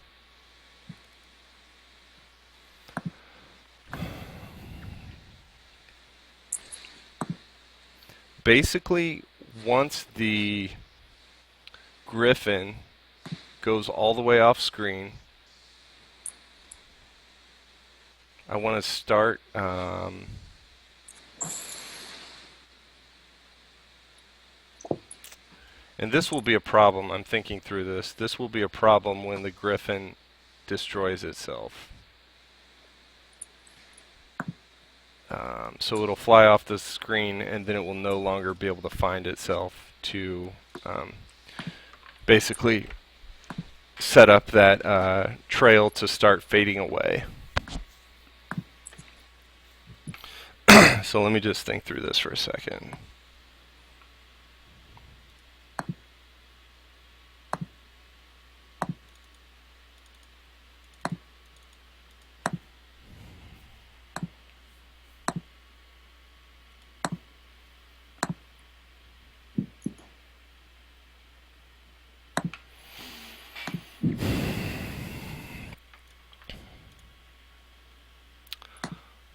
Basically, once the Griffin goes all the way off screen, I want to start and this will be a problem. I'm thinking through this. This will be a problem when the Griffin destroys itself. So it'll fly off the screen, and then it will no longer be able to find itself to basically set up that trail to start fading away. So let me just think through this for a second.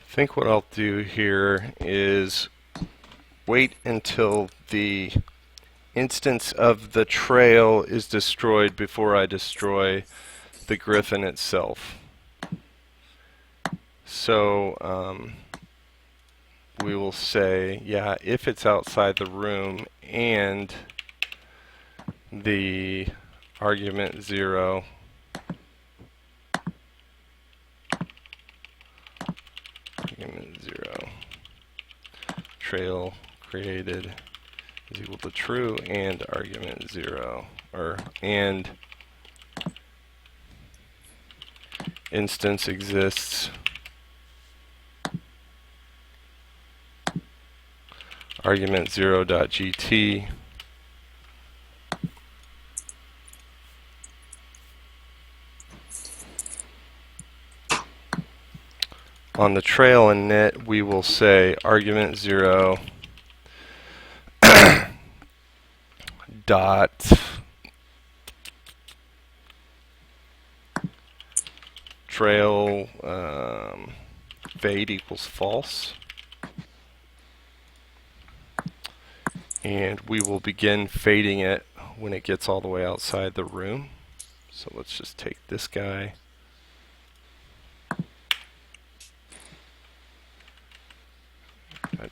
I think what I'll do here is wait until the instance of the trail is destroyed before I destroy the Griffin itself. So we will say, yeah, if it's outside the room and the argument 0 trail created is equal to true, and argument 0, or and instance exists, argument 0.gt on the trail init, we will say argument 0 dot trail fade equals false, and we will begin fading it when it gets all the way outside the room. So let's just take this guy,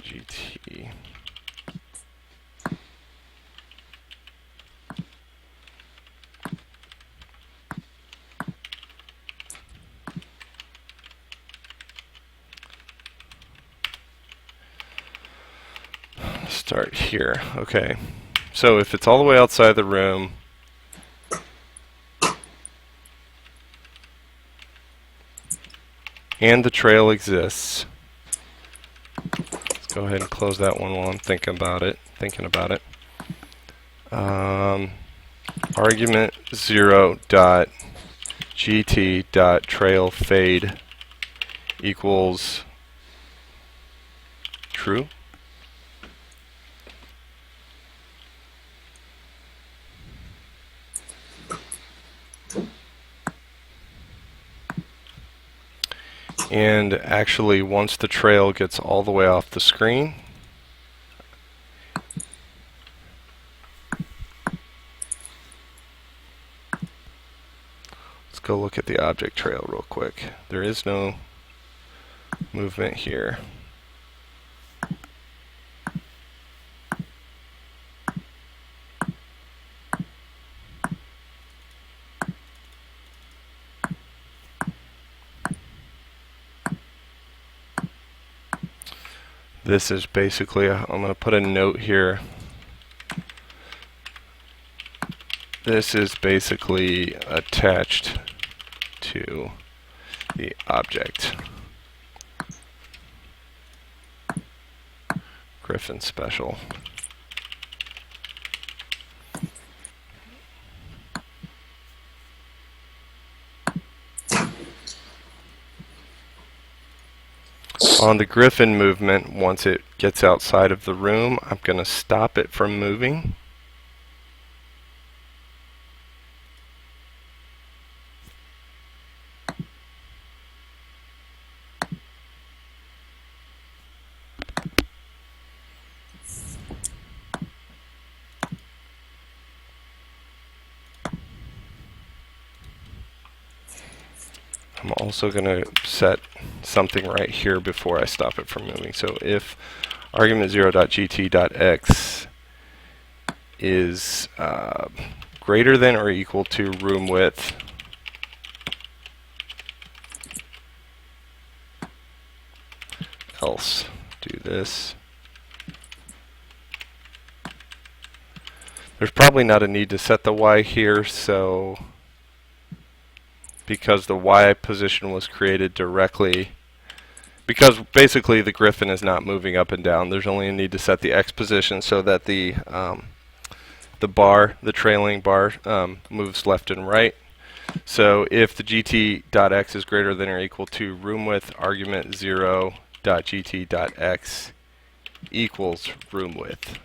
GT. Start here. Okay. So if it's all the way outside the room, and the trail exists, let's go ahead and close that one while I'm thinking about it. Argument 0 dot gt dot trail fade equals true. And actually, once the trail gets all the way off the screen, let's go look at the object trail real quick. There is no movement here. This is basically, I'm going to put a note here. This is basically attached to the object. Griffin special. On the Griffin movement, once it gets outside of the room, I'm going to stop it from moving. I'm also going to set something right here before I stop it from moving. So if argument 0.gt.x is greater than or equal to room width, else do this. There's probably not a need to set the y here, so because the y position was created directly, because basically the griffin is not moving up and down, there's only a need to set the x position so that the bar, the trailing bar, moves left and right. So if the gt.x is greater than or equal to room width argument 0.gt.x equals room width.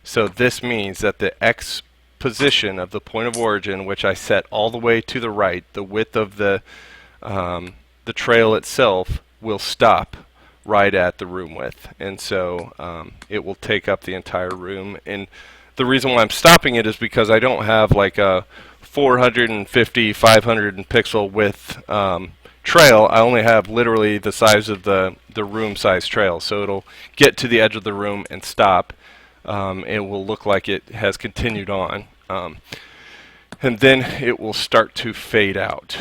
So this means that the x position of the point of origin, which I set all the way to the right, the width of the trail itself will stop right at the room width, and so it will take up the entire room. And the reason why I'm stopping it is because I don't have like a 450, 500 pixel width trail. I only have literally the size of the room size trail, so it'll get to the edge of the room and stop. It will look like it has continued on, and then it will start to fade out.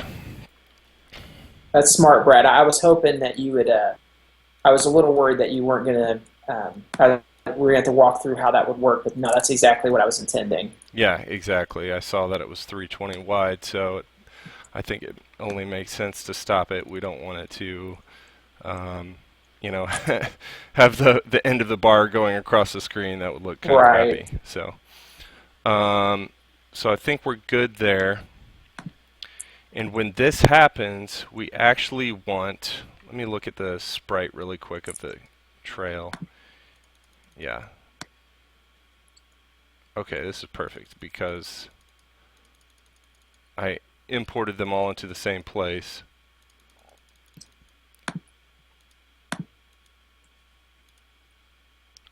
That's smart, Brad. I was hoping that you would. I was a little worried that you weren't going to. We were going to have to walk through how that would work, but no, that's exactly what I was intending. Yeah, exactly. I saw that it was 320 wide, so I think it only makes sense to stop it. We don't want it to, you know, have the end of the bar going across the screen. That would look kind of Right. crappy. So, so I think we're good there. And when this happens, we actually want. Let me look at the sprite really quick of the trail. Yeah. Okay, this is perfect because I imported them all into the same place.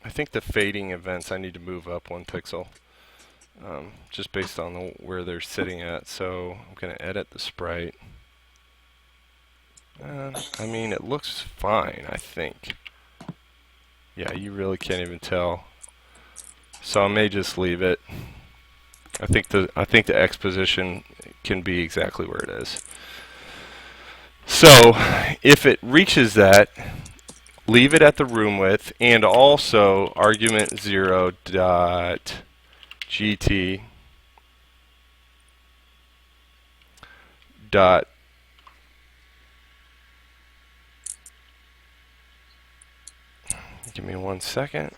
I think the fading events I need to move up 1 pixel, just based on where they're sitting at. So I'm going to edit the sprite. I mean, it looks fine, I think. Yeah, you really can't even tell. So I may just leave it. I think the X position can be exactly where it is. So if it reaches that, leave it at the room width, and also argument 0.gt dot give me 1 second.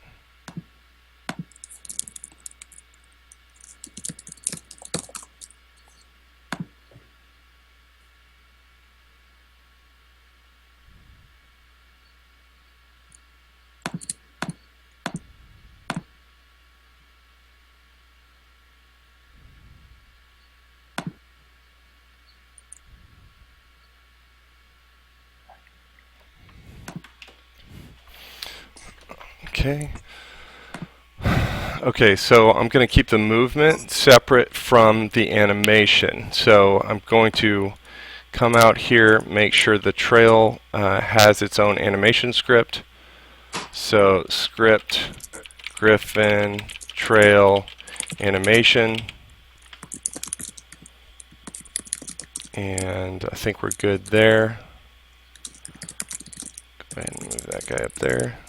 Okay. Okay, so I'm going to keep the movement separate from the animation. So I'm going to come out here, make sure the trail has its own animation script. So script, griffin, trail, animation. And I think we're good there. Go ahead and move that guy up there.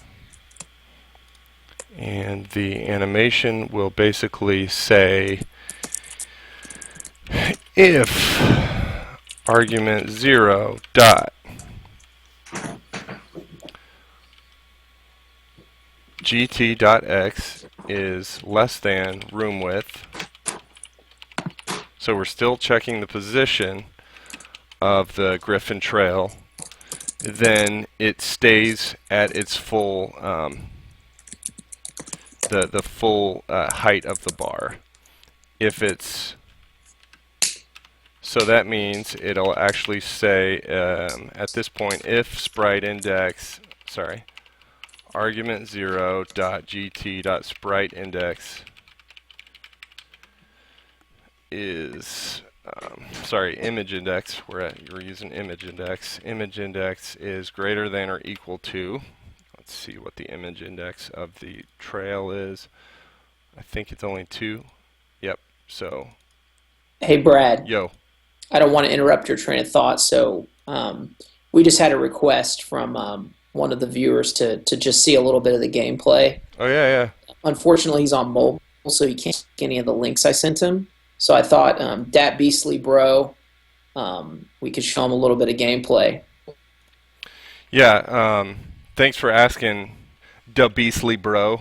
And the animation will basically say if argument 0 dot gt.x is less than room width. So we're still checking the position of the griffin trail. Then it stays at its full the full height of the bar. If it's so, that means it'll actually say at this point if sprite index, sorry, argument 0.gt.sprite index is sorry, image index. You're using image index. Image index is greater than or equal to. Let's see what the image index of the trail is. I think it's only 2. Yep. So, Hey, Brad, yo. I don't want to interrupt your train of thought, so we just had a request from one of the viewers to just see a little bit of the gameplay. Oh yeah, yeah. Unfortunately, he's on mobile, so he can't see any of the links I sent him. So I thought, Dat Beastly Bro, we could show him a little bit of gameplay. Yeah. Thanks for asking, Da Beastly Bro.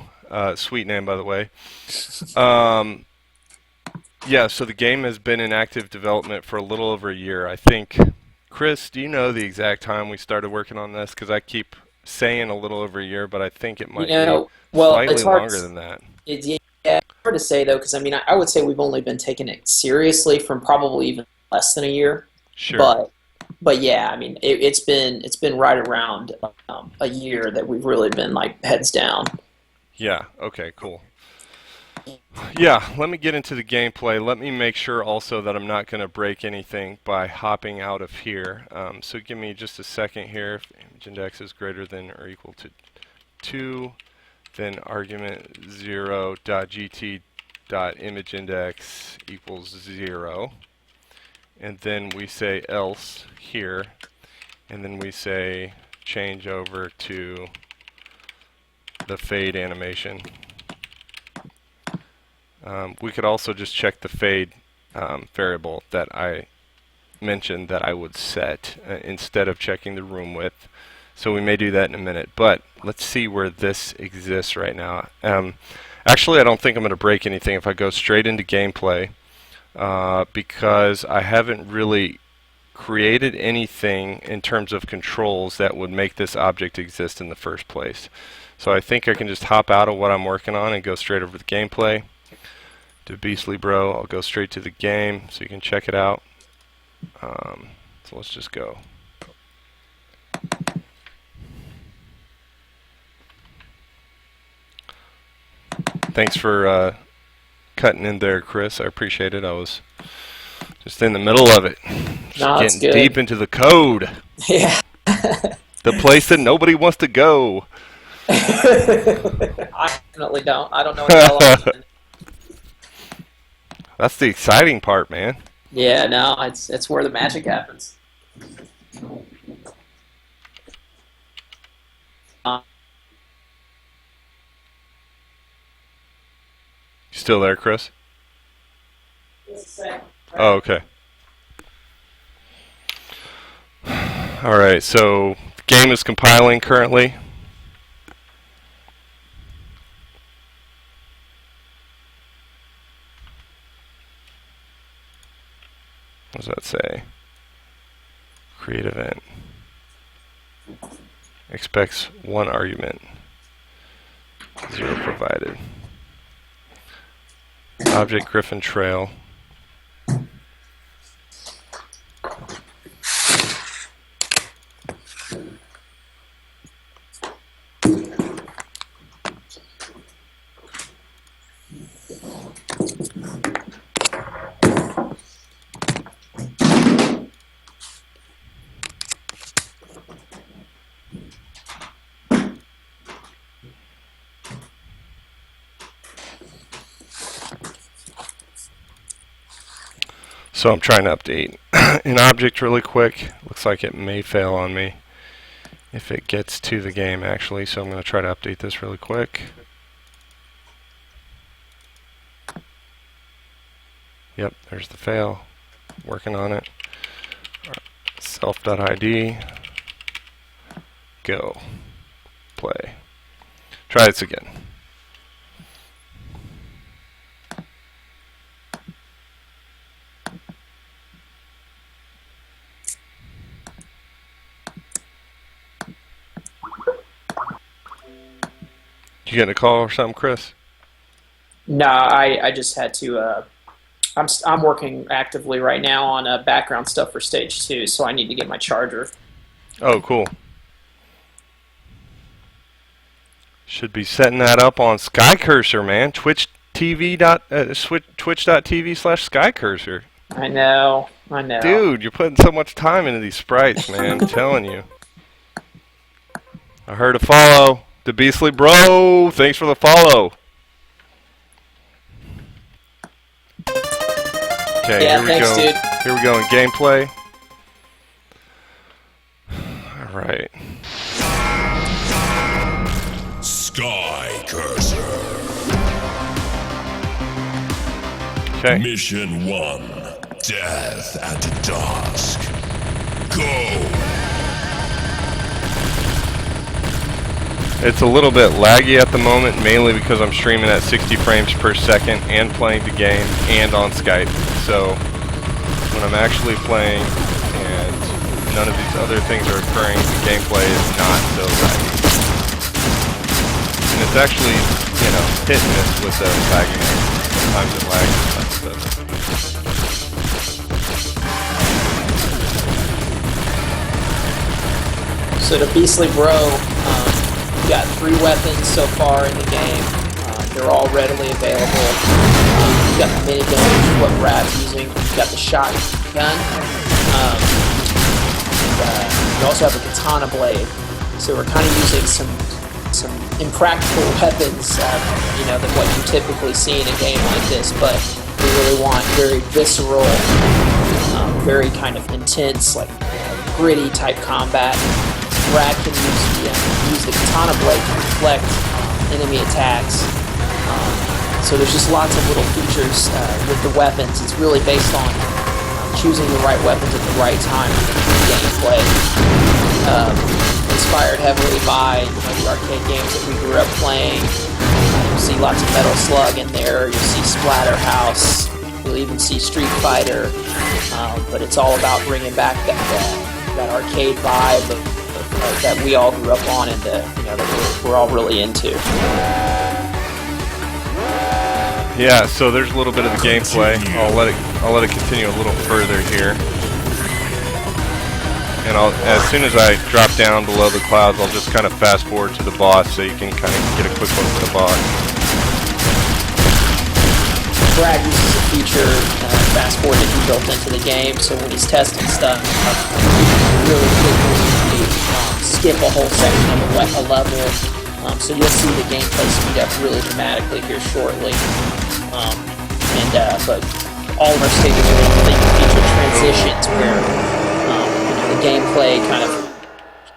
Sweet name, by the way. Um, yeah. So the game has been in active development for a little over a year. I think. Chris, do you know the exact time we started working on this? Because I keep saying a little over a year, but I think it You might be know, well, slightly it's hard. longer than that. Yeah, it's hard to say though, because I mean, I would say we've only been taking it seriously from probably even less than a year. Sure. But yeah, I mean, it's been right around a year that we've really been like heads down. Yeah. Okay. Cool. Yeah, let me get into the gameplay. Let me make sure also that I'm not going to break anything by hopping out of here. So give me just a second here. If image index is greater than or equal to 2, then argument 0.gt.imageindex equals 0. And then we say else here. And then we say change over to the fade animation. We could also just check the fade variable that I mentioned that I would set instead of checking the room width. So we may do that in a minute, but let's see where this exists right now. Actually, I don't think I'm going to break anything if I go straight into gameplay because I haven't really created anything in terms of controls that would make this object exist in the first place. So I think I can just hop out of what I'm working on and go straight over to the gameplay. To Beastly Bro, I'll go straight to the game so you can check it out. So let's just go. Thanks for cutting in there, Chris. I appreciate it. I was just in the middle of it, just No, it's getting good. deep into the code, Yeah. the place that nobody wants to go. I definitely don't. I don't know any elements. That's the exciting part, man. Yeah, no, it's where the magic happens. Uh, You still there, Chris? Oh, okay. All right, so the game is compiling currently. What does that say? Create event. Expects 1 argument. 0 provided. Object Griffin Trail. So I'm trying to update an object really quick. Looks like it may fail on me if it gets to the game actually, so I'm going to try to update this really quick. Yep, there's the fail. Working on it. Self.id. Go. Play. Try this again. You getting a call or something, Chris? no, I just had to. I'm working actively right now on background stuff for stage 2, so I need to get my charger. Oh, cool. Should be setting that up on Skycurser, man. Twitch.tv/Skycurser. I know. I know. Dude, you're putting so much time into these sprites, man. I'm telling you. I heard a follow. The Beastly Bro, thanks for the follow. Okay, Yeah, here we thanks, go. dude. Here we go in gameplay. All right. Skycurser. Okay. Mission 1. Death at dusk. Go! It's a little bit laggy at the moment, mainly because I'm streaming at 60 frames per second and playing the game and on Skype. So when I'm actually playing and none of these other things are occurring, the gameplay is not so laggy. And it's actually, you know, hit and miss with the lagging. Sometimes it lags, sometimes it doesn't. So the Beastly Bro, you got 3 weapons so far in the game. They're all readily available. You got the minigun, which is what Brad's using. You got the shotgun. You also have a katana blade. So we're kind of using some impractical weapons, you know, than what you typically see in a game like this. But we really want very visceral, very kind of intense, like gritty type combat. Brad can use the katana blade to deflect enemy attacks. So there's just lots of little features with the weapons. It's really based on choosing the right weapons at the right time for the gameplay. Inspired heavily by the arcade games that we grew up playing. You'll see lots of Metal Slug in there. You'll see Splatterhouse. You'll even see Street Fighter. But it's all about bringing back that arcade vibe that we all grew up on and that we're all really into. Yeah, so there's a little bit of the gameplay. I'll let it continue a little further here. And as soon as I drop down below the clouds, I'll just kind of fast forward to the boss so you can kind of get a quick look at the boss. Brad uses a feature, fast forward that he built into the game, so when he's testing stuff, he can really quickly skip a whole section of a level. So you'll see the gameplay speed up really dramatically here shortly. But all of our stages are going to feature transitions where the gameplay kind of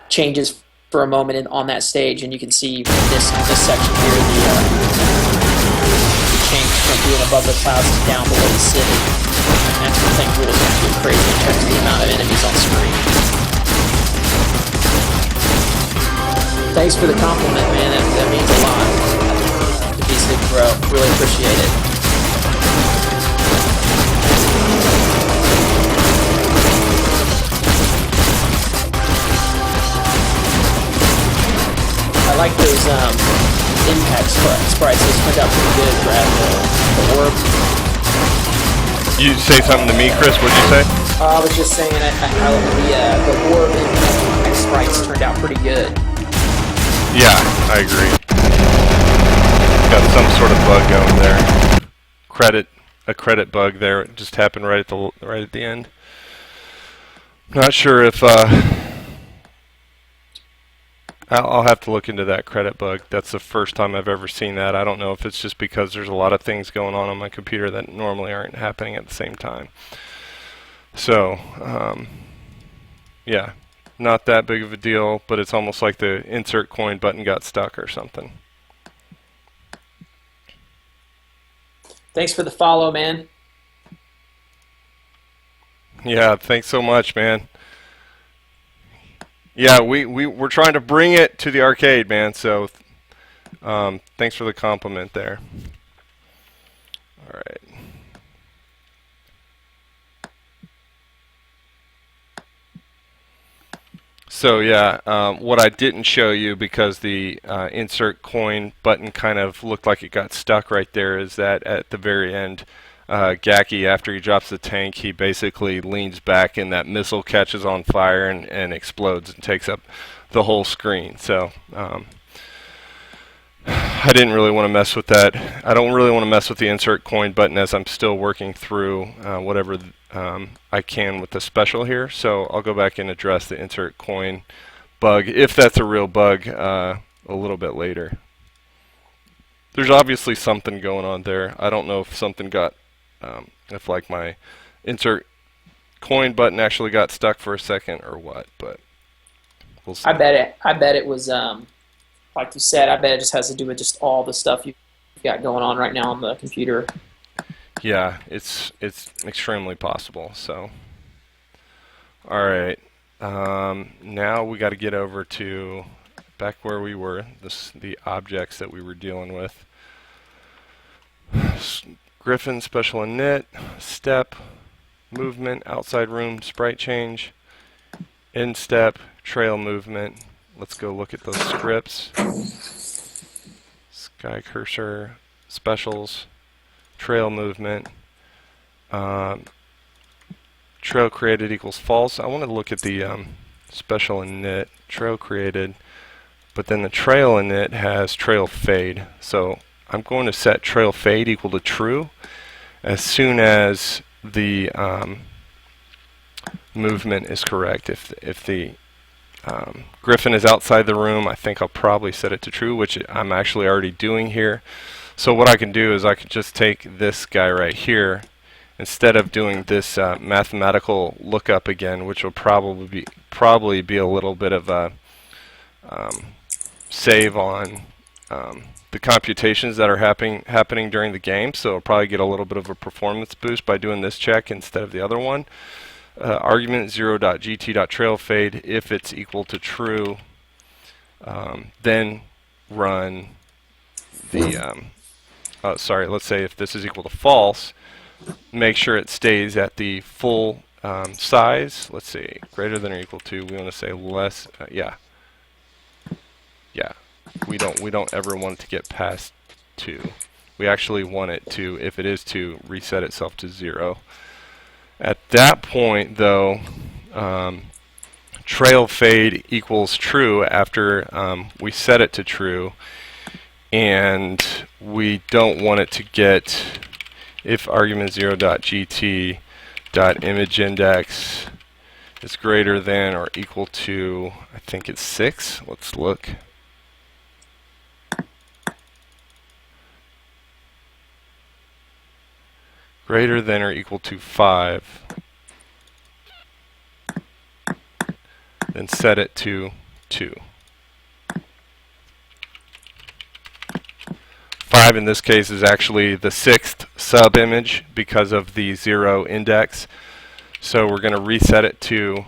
changes for a moment on that stage, and you can see this section here, the change from being above the clouds to down below the city. And that's the thing really going to get crazy in terms of the amount of enemies on screen. Thanks for the compliment, man. That means a lot. To be sick, bro. Really appreciate it. I like those impact sprites. Those turned out pretty good, Brad. The orb. You say something to me, Chris? What'd you say? I was just saying the orb impact sprites turned out pretty good. Yeah, I agree. Got some sort of bug going there. A credit bug there. It just happened right at the end. Not sure if I'll have to look into that credit bug. That's the first time I've ever seen that. I don't know if it's just because there's a lot of things going on my computer that normally aren't happening at the same time. So, yeah. Not that big of a deal, but it's almost like the insert coin button got stuck or something. Thanks for the follow, man. Yeah, thanks so much, man. Yeah, we're trying to bring it to the arcade, man, so thanks for the compliment there. All right. So yeah, what I didn't show you because the insert coin button kind of looked like it got stuck right there is that at the very end, Gaki, after he drops the tank, he basically leans back and that missile catches on fire and explodes and takes up the whole screen. So I didn't really want to mess with that. I don't really want to mess with the insert coin button as I'm still working through whatever I can with the special here. So I'll go back and address the insert coin bug, if that's a real bug, a little bit later. There's obviously something going on there. I don't know if something got, if like my insert coin button actually got stuck for a second or what, but we'll see. I bet it was like you said. I bet it just has to do with just all the stuff you've got going on right now on the computer. Yeah, it's extremely possible. So, all right. Now we got to get over to back where we were. The objects that we were dealing with. Griffin special init, step, movement, outside room, sprite change, in step, trail movement. Let's go look at those scripts. Skycurser, specials, trail movement, trail created equals false. I want to look at the special init, trail created, but then the trail init has trail fade. So I'm going to set trail fade equal to true as soon as the movement is correct. If the Griffin is outside the room, I think I'll probably set it to true, which I'm actually already doing here. So what I can do is I can just take this guy right here, instead of doing this mathematical lookup again, which will probably be a little bit of a save on the computations that are happening during the game. So I'll probably get a little bit of a performance boost by doing this check instead of the other one. Argument 0.gt.trailFade, if it's equal to true, then run the sorry, let's say if this is equal to false, make sure it stays at the full size. Let's see, greater than or equal to, we want to say less, yeah, we don't ever want it to get past 2. We actually want it to, if it is 2, reset itself to 0. At that point, though, trail fade equals true after we set it to true, and we don't want it to get, if argument 0.gt.imageindex is greater than or equal to, I think it's 6. Let's look. Greater than or equal to 5, then set it to 2. 5 in this case is actually the 6th sub-image because of the 0 index. So we're going to reset it to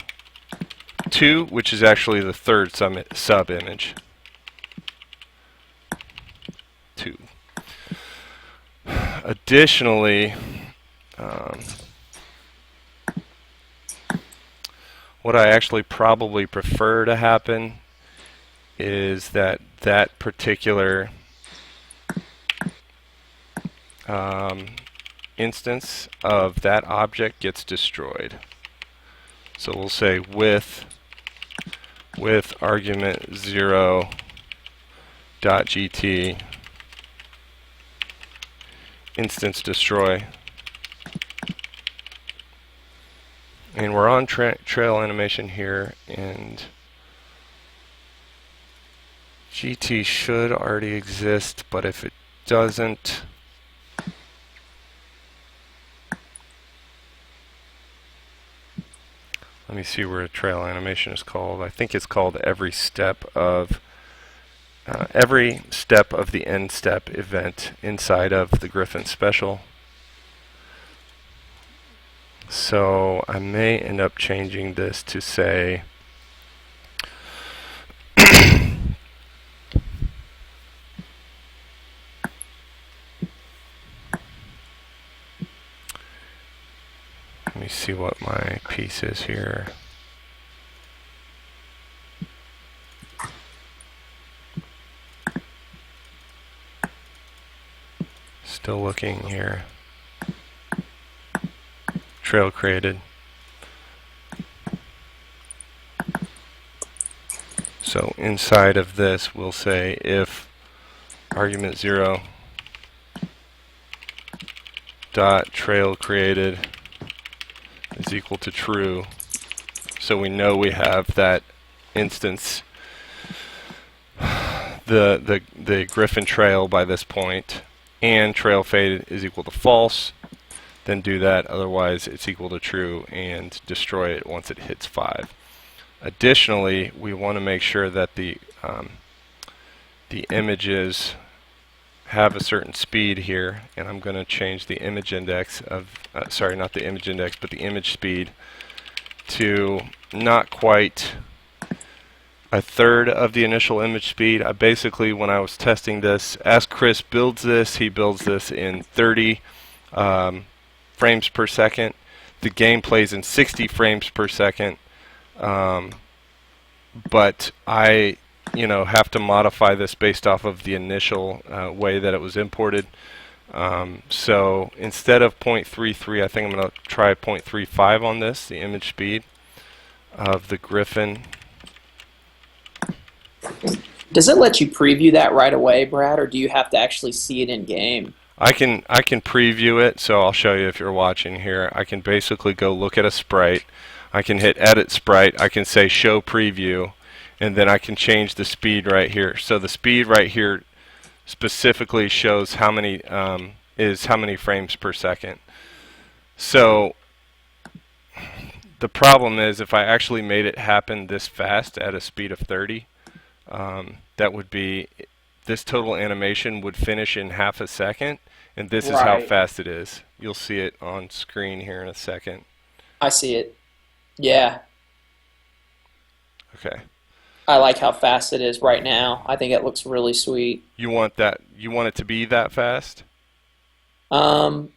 2, which is actually the 3rd sub-image. 2. Additionally, what I actually probably prefer to happen is that that particular instance of that object gets destroyed. So we'll say with argument 0.gt instance destroy. And we're on trail animation here, and GT should already exist, but if it doesn't, let me see where a trail animation is called. I think it's called every step of the end step event inside of the Griffin special. So I may end up changing this to say let me see what my piece is here. Still looking here. Trail created. So inside of this we'll say if argument 0 dot trail created is equal to true. So we know we have that instance, the Griffin trail by this point, and trail fade is equal to false. Then do that, otherwise it's equal to true, and destroy it once it hits 5. Additionally, we want to make sure that the images have a certain speed here, and I'm going to change the image index of, sorry, not the image index, but the image speed to not quite a third of the initial image speed. I basically, when I was testing this, as Chris builds this, he builds this in 30 frames per second. The game plays in 60 frames per second, but I have to modify this based off of the initial way that it was imported. So instead of 0.33, I think I'm going to try 0.35 on this, the image speed of the Griffin. Does it let you preview that right away, Brad, or do you have to actually see it in game? I can preview it, so I'll show you if you're watching here. I can basically go look at a sprite. I can hit edit sprite. I can say show preview, and then I can change the speed right here. So the speed right here specifically shows how many frames per second. So the problem is if I actually made it happen this fast at a speed of 30, that would be, this total animation would finish in half a second, and this is how fast it is. You'll see it on screen here in a second. I see it. Yeah. Okay. I like how fast it is right now. I think it looks really sweet. You want that? You want it to be that fast? Um,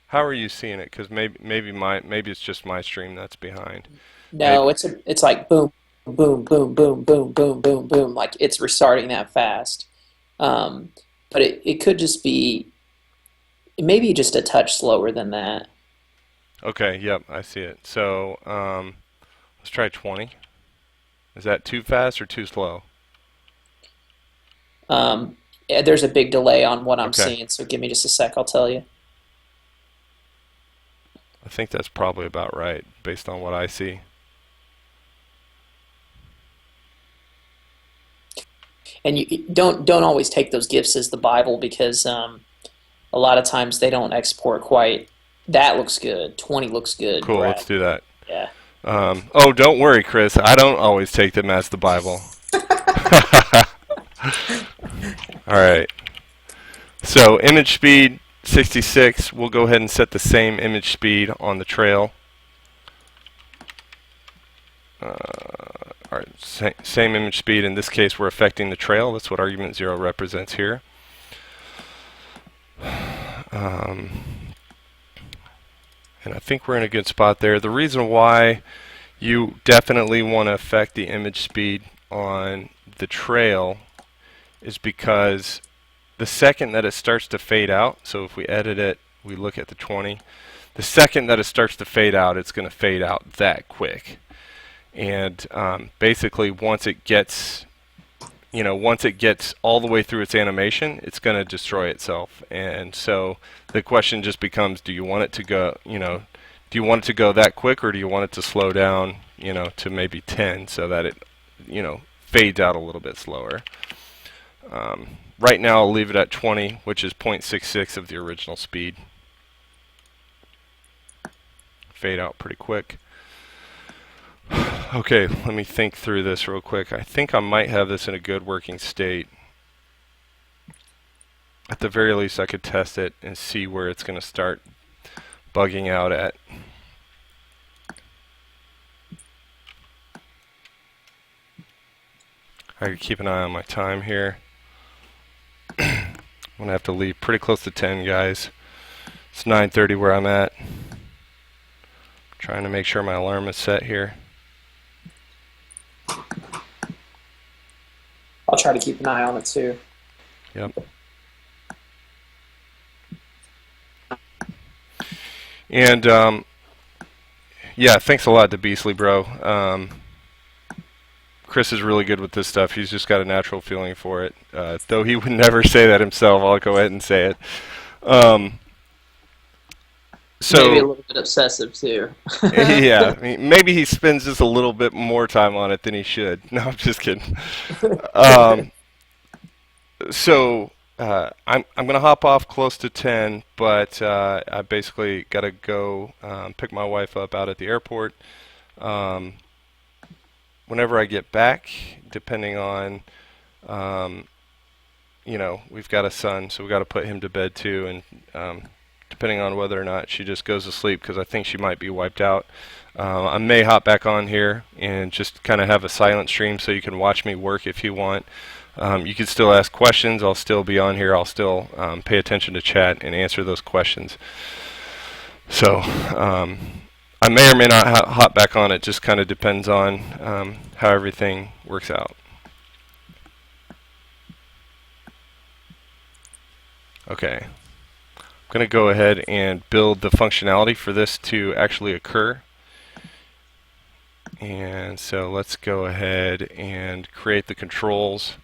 How are you seeing it? Because maybe it's just my stream that's behind. no, it's like boom, boom, boom, boom, boom, boom, boom, boom. Like it's restarting that fast. But it could just be maybe just a touch slower than that. Okay. Yep, I see it. So let's try 20. Is that too fast or too slow? Yeah, there's a big delay on what I'm Okay. seeing, so give me just a sec, I'll tell you. I think that's probably about right based on what I see. And you don't always take those gifts as the Bible because a lot of times they don't export quite. That looks good. 20 looks good, Cool. Brad. Let's do that. Yeah. Oh, don't worry, Chris. I don't always take them as the Bible. All right. So image speed 66. We'll go ahead and set the same image speed on the trail. All right, same image speed. In this case, we're affecting the trail. That's what argument 0 represents here. And I think we're in a good spot there. The reason why you definitely want to affect the image speed on the trail is because the second that it starts to fade out, so if we edit it, we look at the 20, the second that it starts to fade out, it's going to fade out that quick. And basically once it gets all the way through its animation, it's going to destroy itself. And so the question just becomes, do you want it to go, do you want it to go that quick, or do you want it to slow down, to maybe 10 so that it, fades out a little bit slower? Right now I'll leave it at 20, which is 0.66 of the original speed. Fade out pretty quick. Okay, let me think through this real quick. I think I might have this in a good working state. At the very least, I could test it and see where it's going to start bugging out at. I could keep an eye on my time here. I'm going to have to leave pretty close to 10, guys. It's 9:30 where I'm at. Trying to make sure my alarm is set here. I'll try to keep an eye on it too. Yep. And yeah, thanks a lot to Beasley, bro. Chris is really good with this stuff. He's just got a natural feeling for it. Though he would never say that himself, I'll go ahead and say it. Maybe a So, little bit obsessive too. yeah, I mean, maybe he spends just a little bit more time on it than he should. No, I'm just kidding. Um, I'm gonna hop off close to 10, but I basically got to go pick my wife up out at the airport. Um, Whenever I get back, depending on, um, we've got a son, so we got to put him to bed too, and depending on whether or not she just goes to sleep, because I think she might be wiped out. I may hop back on here and just kind of have a silent stream so you can watch me work if you want. You can still ask questions. I'll still be on here. I'll still pay attention to chat and answer those questions. So I may or may not hop back on. It just kind of depends on how everything works out. Okay. I'm going to go ahead and build the functionality for this to actually occur. And so let's go ahead and create the controls.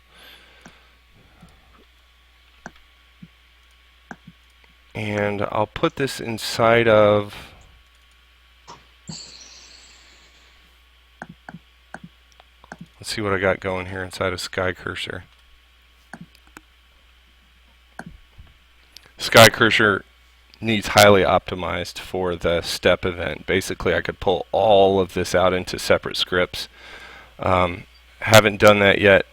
And I'll put this inside of let's see what I got going here inside of Skycurser. Skycurser needs highly optimized for the step event. Basically, I could pull all of this out into separate scripts. Haven't done that yet.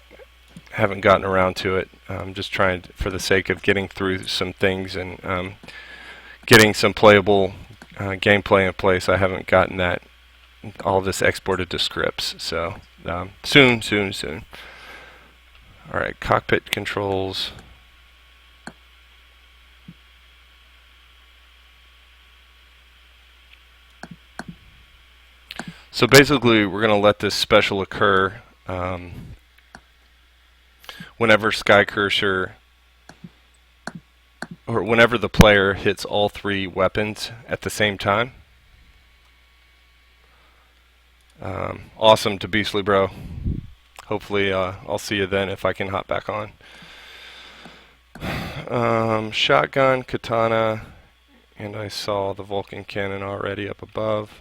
Haven't gotten around to it. I'm just trying for the sake of getting through some things and getting some playable gameplay in place. I haven't gotten that all of this exported to scripts. So soon. All right, cockpit controls. So basically, we're going to let this special occur whenever Skycurser, or whenever the player hits all three weapons at the same time. Awesome to Beastly Bro. Hopefully, I'll see you then if I can hop back on. Shotgun, katana, and I saw the Vulcan cannon already up above.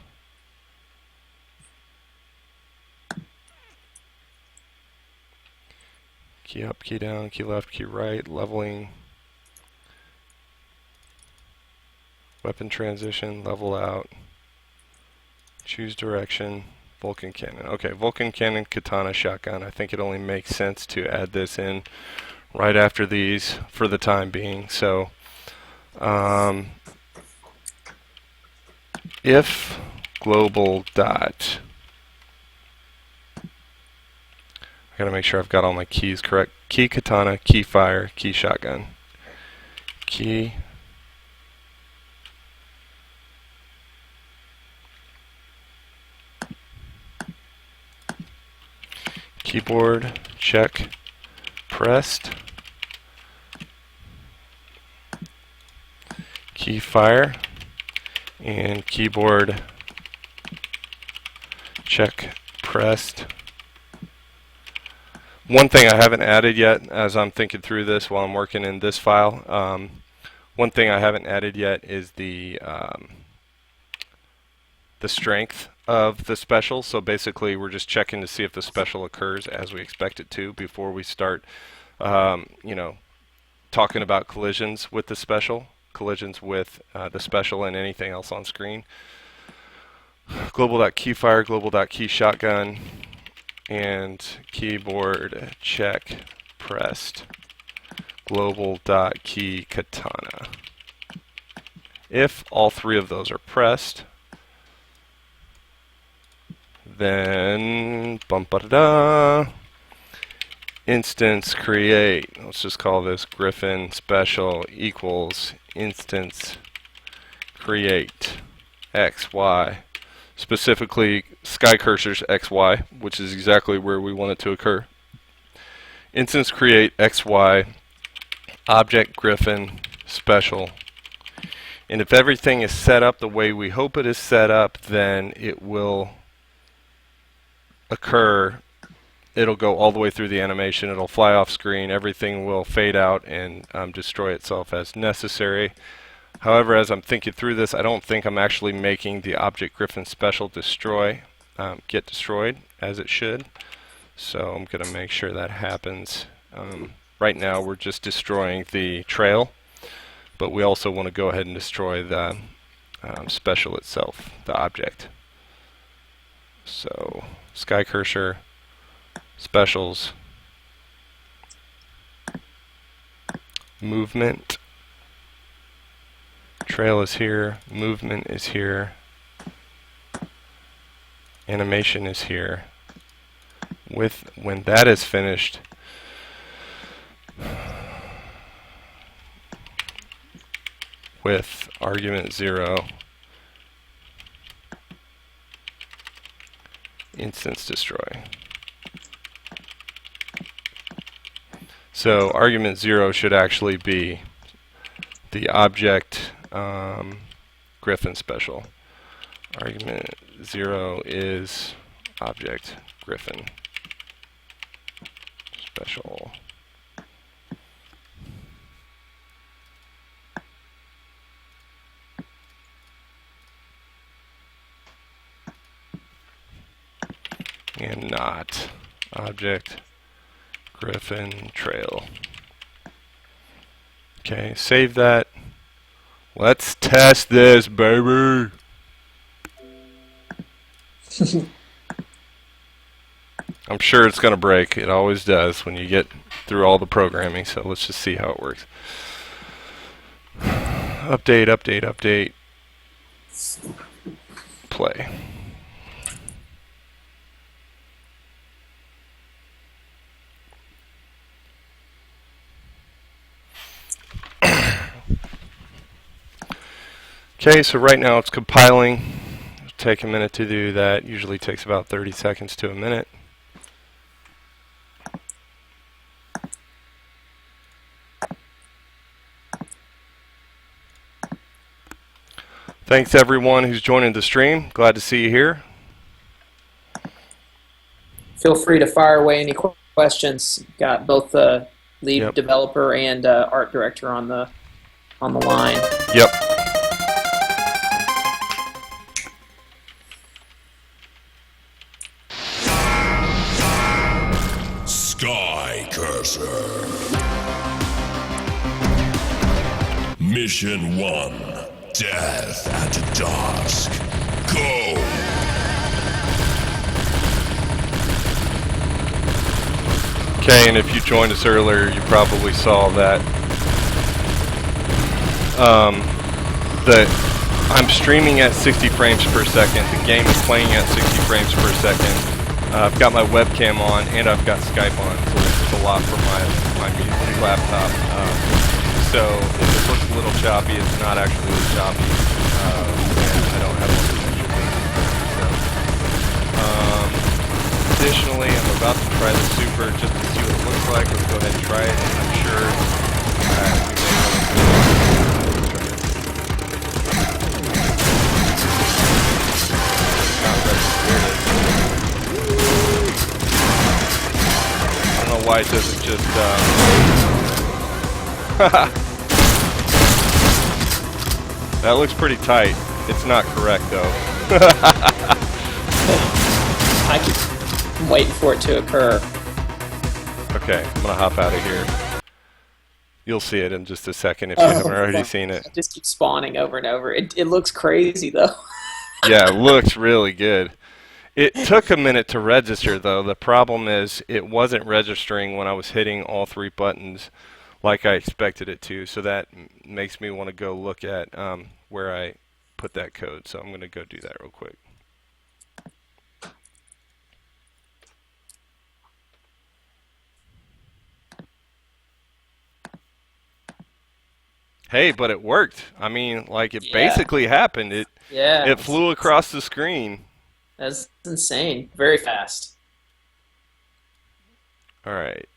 Key up, key down, key left, key right, leveling, weapon transition, level out, choose direction, Vulcan cannon. Okay, Vulcan cannon, katana, shotgun. I think it only makes sense to add this in right after these for the time being. So, if global dot, I gotta make sure I've got all my keys correct. Key katana, key fire, key shotgun. Key. Keyboard, check, pressed. Key fire, and keyboard, check, pressed. One thing I haven't added yet, as I'm thinking through this while I'm working in this file, one thing I haven't added yet is the strength of the special. So basically, we're just checking to see if the special occurs as we expect it to before we start, talking about collisions with the special, the special and anything else on screen. Global.keyfire, global.key shotgun. And keyboard check pressed global.key katana. If all three of those are pressed, then instance create. Let's just call this Griffin special equals instance create XY. Specifically Skycurser's XY, which is exactly where we want it to occur. Instance create XY object Griffin special. And if everything is set up the way we hope it is set up, then it will occur it'll go all the way through the animation. It'll fly off screen. Everything will fade out and destroy itself as necessary. However, as I'm thinking through this, I don't think I'm actually making the object Griffin special get destroyed as it should. So I'm going to make sure that happens. Right now we're just destroying the trail, but we also want to go ahead and destroy the special itself, the object. So Skycurser, specials, movement, trail is here, movement is here, animation is here. When that is finished, with argument 0, instance destroy. So argument 0 should actually be the object Griffin special. Argument 0 is object Griffin special. And not object Griffin trail. Okay, save that. Let's test this, baby. I'm sure it's going to break. It always does when you get through all the programming. So let's just see how it works. Update, update, update. Play. Okay, so right now it's compiling. It'll take a minute to do that. Usually takes about 30 seconds to a minute. Thanks everyone who's joining the stream. Glad to see you here. Feel free to fire away any questions. Got both the lead developer and art director on the line. Yep. Skycurser. Mission 1. Death at dusk. Go! Okay, and if you joined us earlier, you probably saw that I'm streaming at 60 frames per second. The game is playing at 60 frames per second. I've got my webcam on and I've got Skype on, so this is a lot for my laptop. So if it looks a little choppy, it's not actually choppy, and I don't have all the pictures. Additionally, I'm about to try the Super just to see what it looks like. Let's go ahead and try it, and I'm sure we may not registered it. I don't know why it doesn't just that looks pretty tight. It's not correct though. I'm waiting for it to occur. Okay, I'm gonna hop out of here. You'll see it in just a second if you haven't already seen it. It just keeps spawning over and over. It looks crazy though. Yeah, it looks really good. It took a minute to register though. The problem is it wasn't registering when I was hitting all 3 buttons like I expected it to, so that makes me want to go look at where I put that code. So I'm going to go do that real quick. Hey, but it worked. I mean, like it basically happened. It flew across the screen. That's insane. Very fast. All right.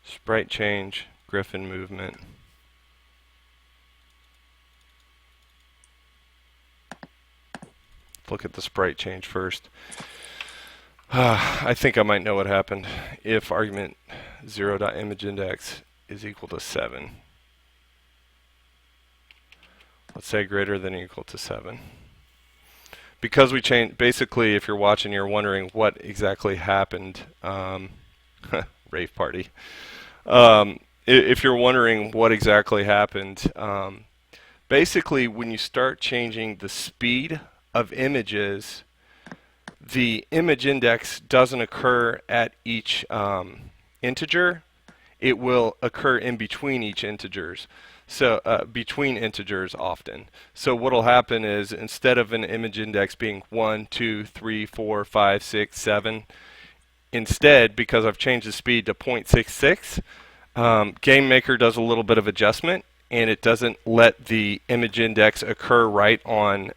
Sprite change, Griffin movement. look at the sprite change first. I think I might know what happened. If argument 0.imageIndex is equal to 7, let's say greater than or equal to 7. Because we changed, basically, if you're watching, you're wondering what exactly happened. Rave party. If you're wondering what exactly happened, basically when you start changing the speed of images, the image index doesn't occur at each integer. It will occur in between each integers. So between integers often. So what will happen is instead of an image index being 1, 2, 3, 4, 5, 6, 7, instead, because I've changed the speed to 0.66, GameMaker does a little bit of adjustment, and it doesn't let the image index occur right on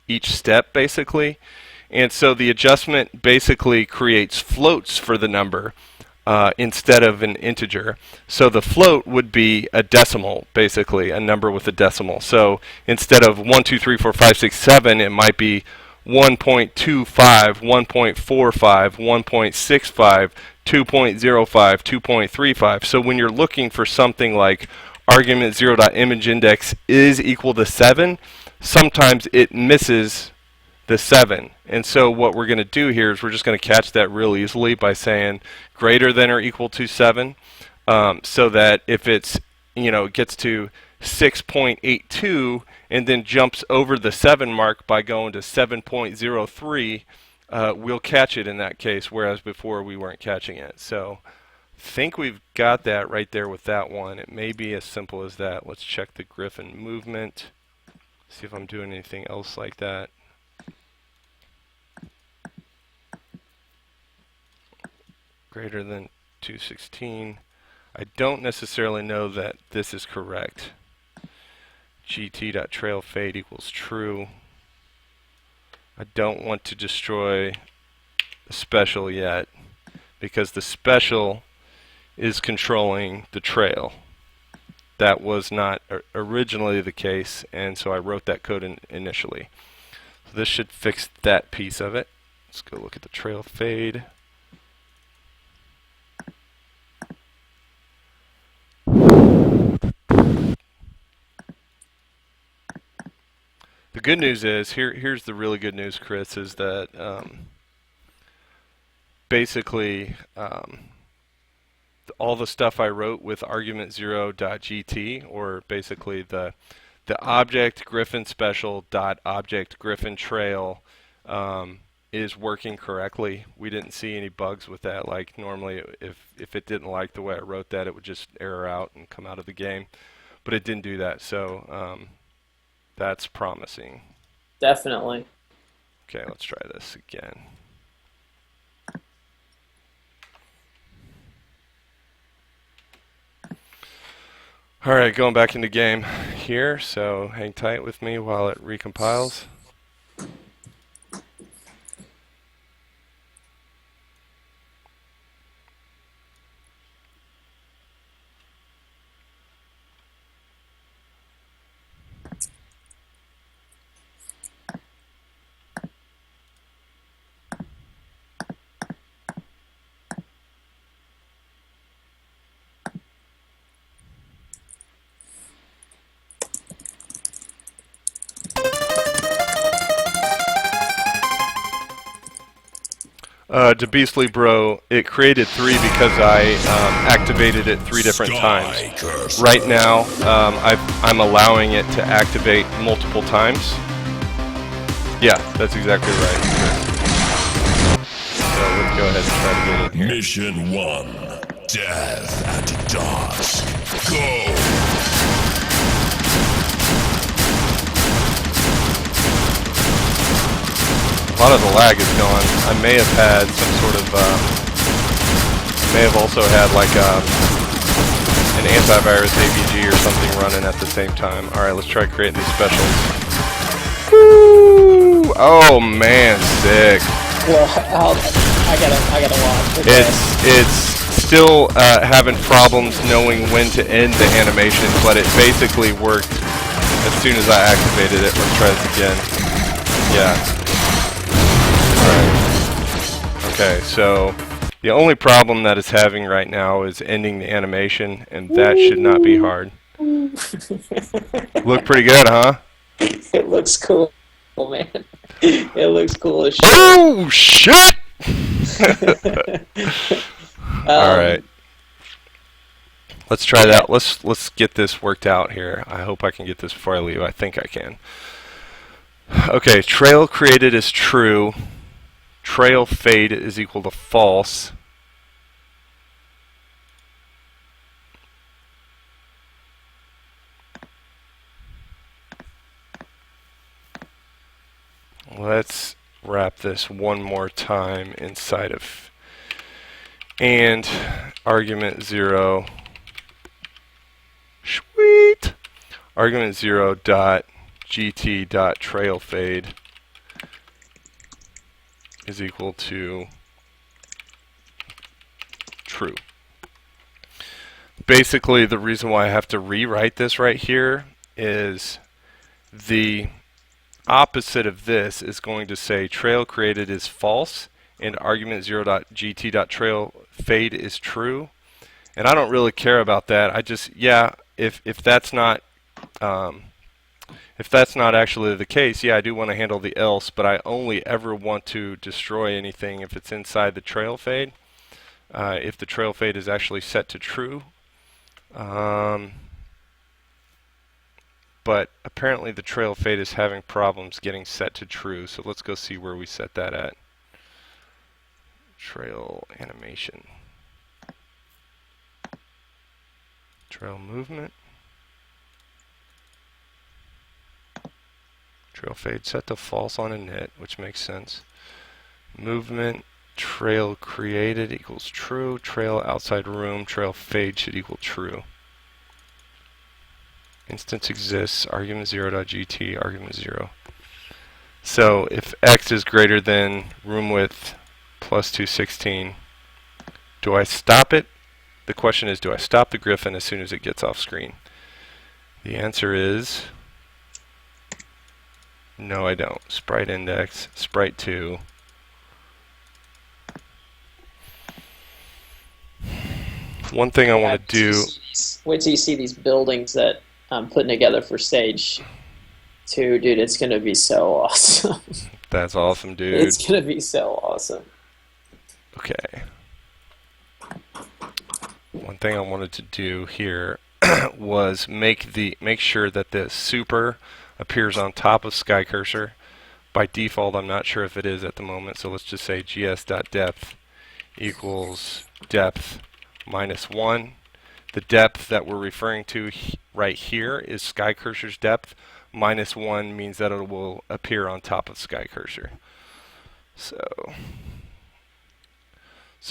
each step, basically. And so the adjustment basically creates floats for the number instead of an integer. So the float would be a decimal, basically, a number with a decimal. So instead of 1, 2, 3, 4, 5, 6, 7, it might be 1.25, 1.45, 1.65, 2.05, 2.35. So when you're looking for something like argument 0.imageIndex is equal to 7, sometimes it misses the 7. And so what we're going to do here is we're just going to catch that real easily by saying greater than or equal to 7, so that if it's, it gets to 6.82 and then jumps over the 7 mark by going to 7.03, we'll catch it in that case, whereas before we weren't catching it. So I think we've got that right there with that one. It may be as simple as that. Let's check the Griffin movement, see if I'm doing anything else like that. Greater than 216. I don't necessarily know that this is correct. gt.trailFade equals true. I don't want to destroy the special yet, because the special is controlling the trail. That was not originally the case, and so I wrote that code initially. So this should fix that piece of it. Let's go look at the trail fade. The good news is, here's the really good news, Chris, is that basically all the stuff I wrote with argument 0.gt, or basically the object griffin special dot object griffin trail, is working correctly. We didn't see any bugs with that. Like normally, if it didn't like the way I wrote that, it would just error out and come out of the game. But it didn't do that, so that's promising. Definitely. Okay, let's try this again. Alright, going back into game here, so hang tight with me while it recompiles. To Beastly Bro, it created 3 because I activated it 3 different times. Skycurser. Right now, I'm allowing it to activate multiple times. Yeah, that's exactly right. So let's go ahead and try to get in here. Mission 1. Death at dusk. Go! A lot of the lag is gone. I may have had some sort of, may have also had like an antivirus AVG or something running at the same time. Alright, let's try creating these specials. Woo! Oh man, sick. Well, I gotta watch. Okay. It's still having problems knowing when to end the animation, but it basically worked as soon as I activated it. Let's try this again. Yeah. Okay, so the only problem that it's having right now is ending the animation, and that should not be hard. Look pretty good, huh? It looks cool, man. It looks cool as shit. Oh shit! All right, let's try that. Let's get this worked out here. I hope I can get this before I leave. I think I can. Okay, trail created is true. Trail fade is equal to false. Let's wrap this one more time inside of and argument 0. Sweet. Argument 0 dot gt dot trail fade is equal to true. Basically, the reason why I have to rewrite this right here is the opposite of this is going to say trail created is false and argument 0.gt.trail fade is true. And I don't really care about that. I just, yeah, if that's not actually the case, yeah, I do want to handle the else, but I only ever want to destroy anything if it's inside the trail fade. If the trail fade is actually set to true. But apparently the trail fade is having problems getting set to true, so let's go see where we set that at. Trail animation. Trail movement. Trail fade set to false on init, which makes sense. Movement, trail created equals true. Trail outside room, trail fade should equal true. Instance exists, argument 0.gt, argument 0. So if x is greater than room width plus 216, do I stop it? The question is, do I stop the griffin as soon as it gets off screen? The answer is no, I don't. Sprite index, sprite 2. One thing I want to do. Wait till you see these buildings that I'm putting together for stage 2, dude. It's gonna be so awesome. That's awesome, dude. It's gonna be so awesome. Okay. One thing I wanted to do here was make sure that the super appears on top of Skycurser. By default, I'm not sure if it is at the moment, so let's just say gs.depth equals depth minus 1. The depth that we're referring to right here is Skycurser's depth. Minus 1 means that it will appear on top of Skycurser. So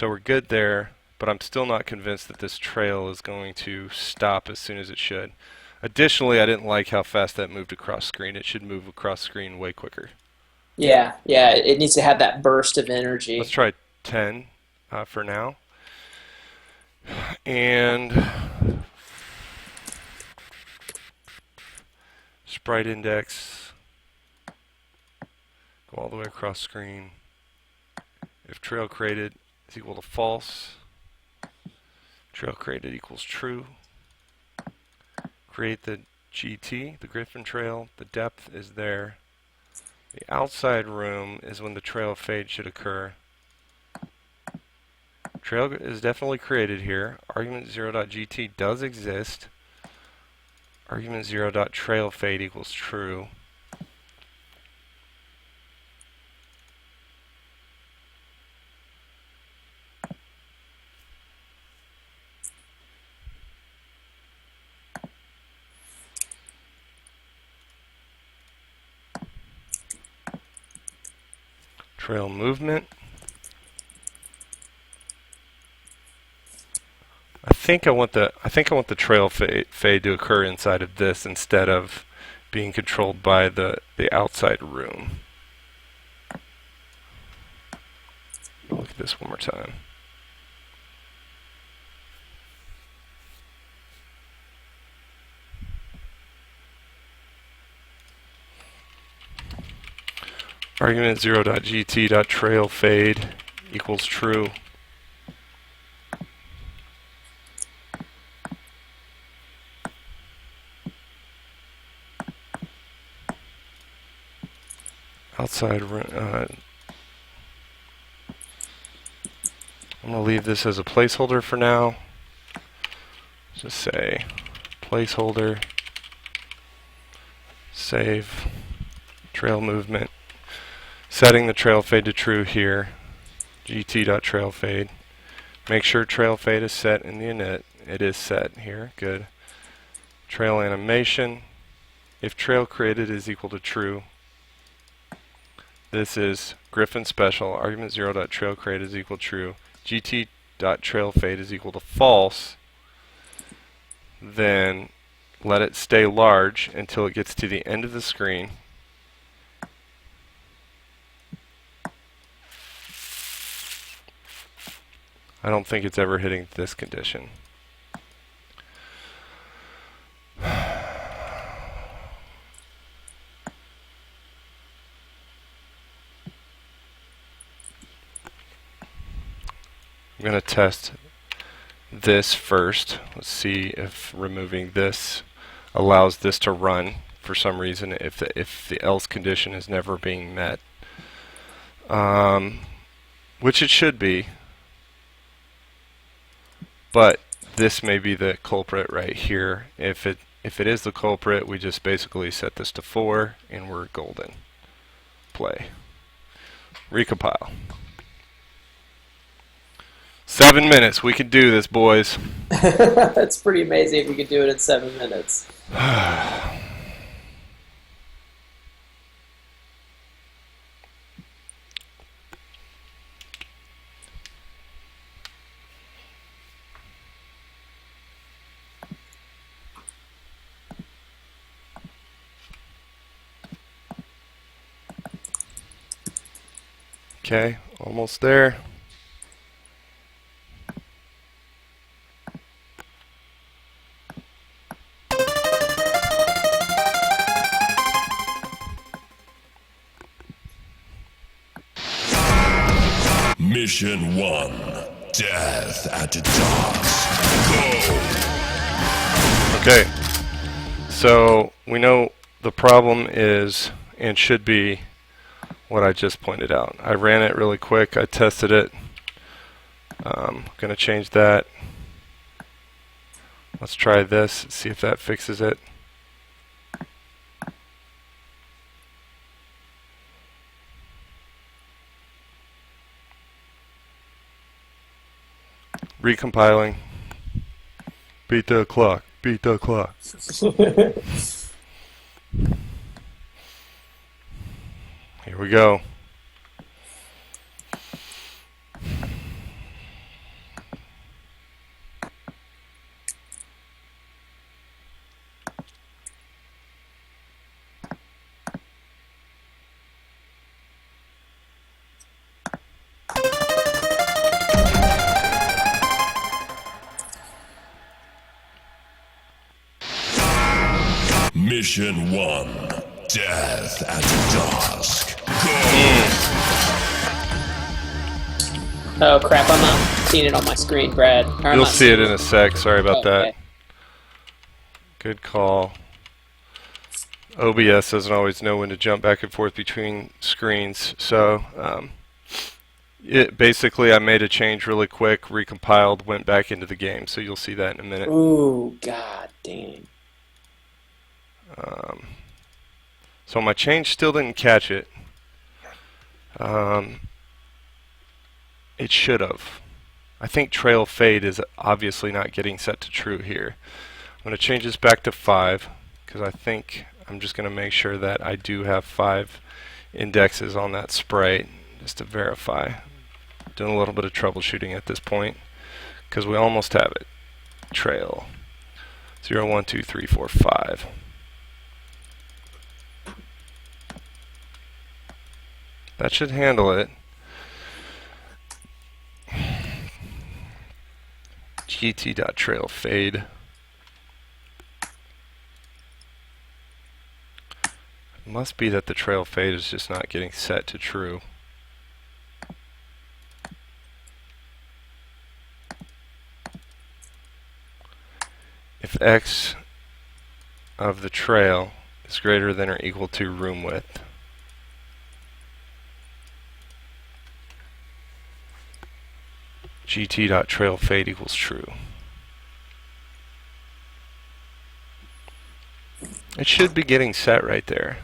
we're good there, but I'm still not convinced that this trail is going to stop as soon as it should. Additionally, I didn't like how fast that moved across screen. It should move across screen way quicker. Yeah, it needs to have that burst of energy. Let's try 10 for now. And sprite index, go all the way across screen. If trail created is equal to false, trail created equals true. Create the GT, the Griffin trail, the depth is there. The outside room is when the trail fade should occur. Trail is definitely created here. Argument 0.gt does exist. Argument 0.trail fade equals true. Trail movement. I think I want the trail fade to occur inside of this instead of being controlled by the outside room. Look at this one more time. Argument 0.gt.trail fade equals true. Outside, I'm going to leave this as a placeholder for now. Just say placeholder, save, trail movement, setting the trail fade to true here, gt.trailfade. Make sure trail fade is set in the init. It is set here, good. Trail animation, if trail created is equal to true, this is Griffin special, argument 0.trailCreate is equal to true, gt.trailFade is equal to false, then let it stay large until it gets to the end of the screen. I don't think it's ever hitting this condition. I'm going to test this first. Let's see if removing this allows this to run for some reason if the else condition is never being met. Which it should be. But this may be the culprit right here. If it is the culprit, we just basically set this to 4 and we're golden. Play. Recompile. 7 minutes. We can do this, boys. That's pretty amazing if we could do it in 7 minutes. Okay, almost there. Mission 1. Death at dusk. Go! Okay, so we know the problem is and should be what I just pointed out. I ran it really quick. I tested it. I'm going to change that. Let's try this, see if that fixes it. Recompiling. Beat the clock. Beat the clock. Here we go. Mission 1. Death at dusk. Go! Oh crap, I'm not seeing it on my screen, Brad. Or I'm You'll not see it seeing in a sec. Sorry about that. Okay. Good call. OBS doesn't always know when to jump back and forth between screens, so basically I made a change really quick, recompiled, went back into the game, so you'll see that in a minute. Ooh, god dang. So my change still didn't catch it. It should have. I think trail fade is obviously not getting set to true here. I'm going to change this back to 5 because I think I'm just going to make sure that I do have 5 indexes on that sprite just to verify. Doing a little bit of troubleshooting at this point because we almost have it. Trail 0, 1, 2, 3, 4, 5. That should handle it. gt.trailFade. It must be that the trail fade is just not getting set to true. if x of the trail is greater than or equal to room width. gt.trailFade equals true. It should be getting set right there.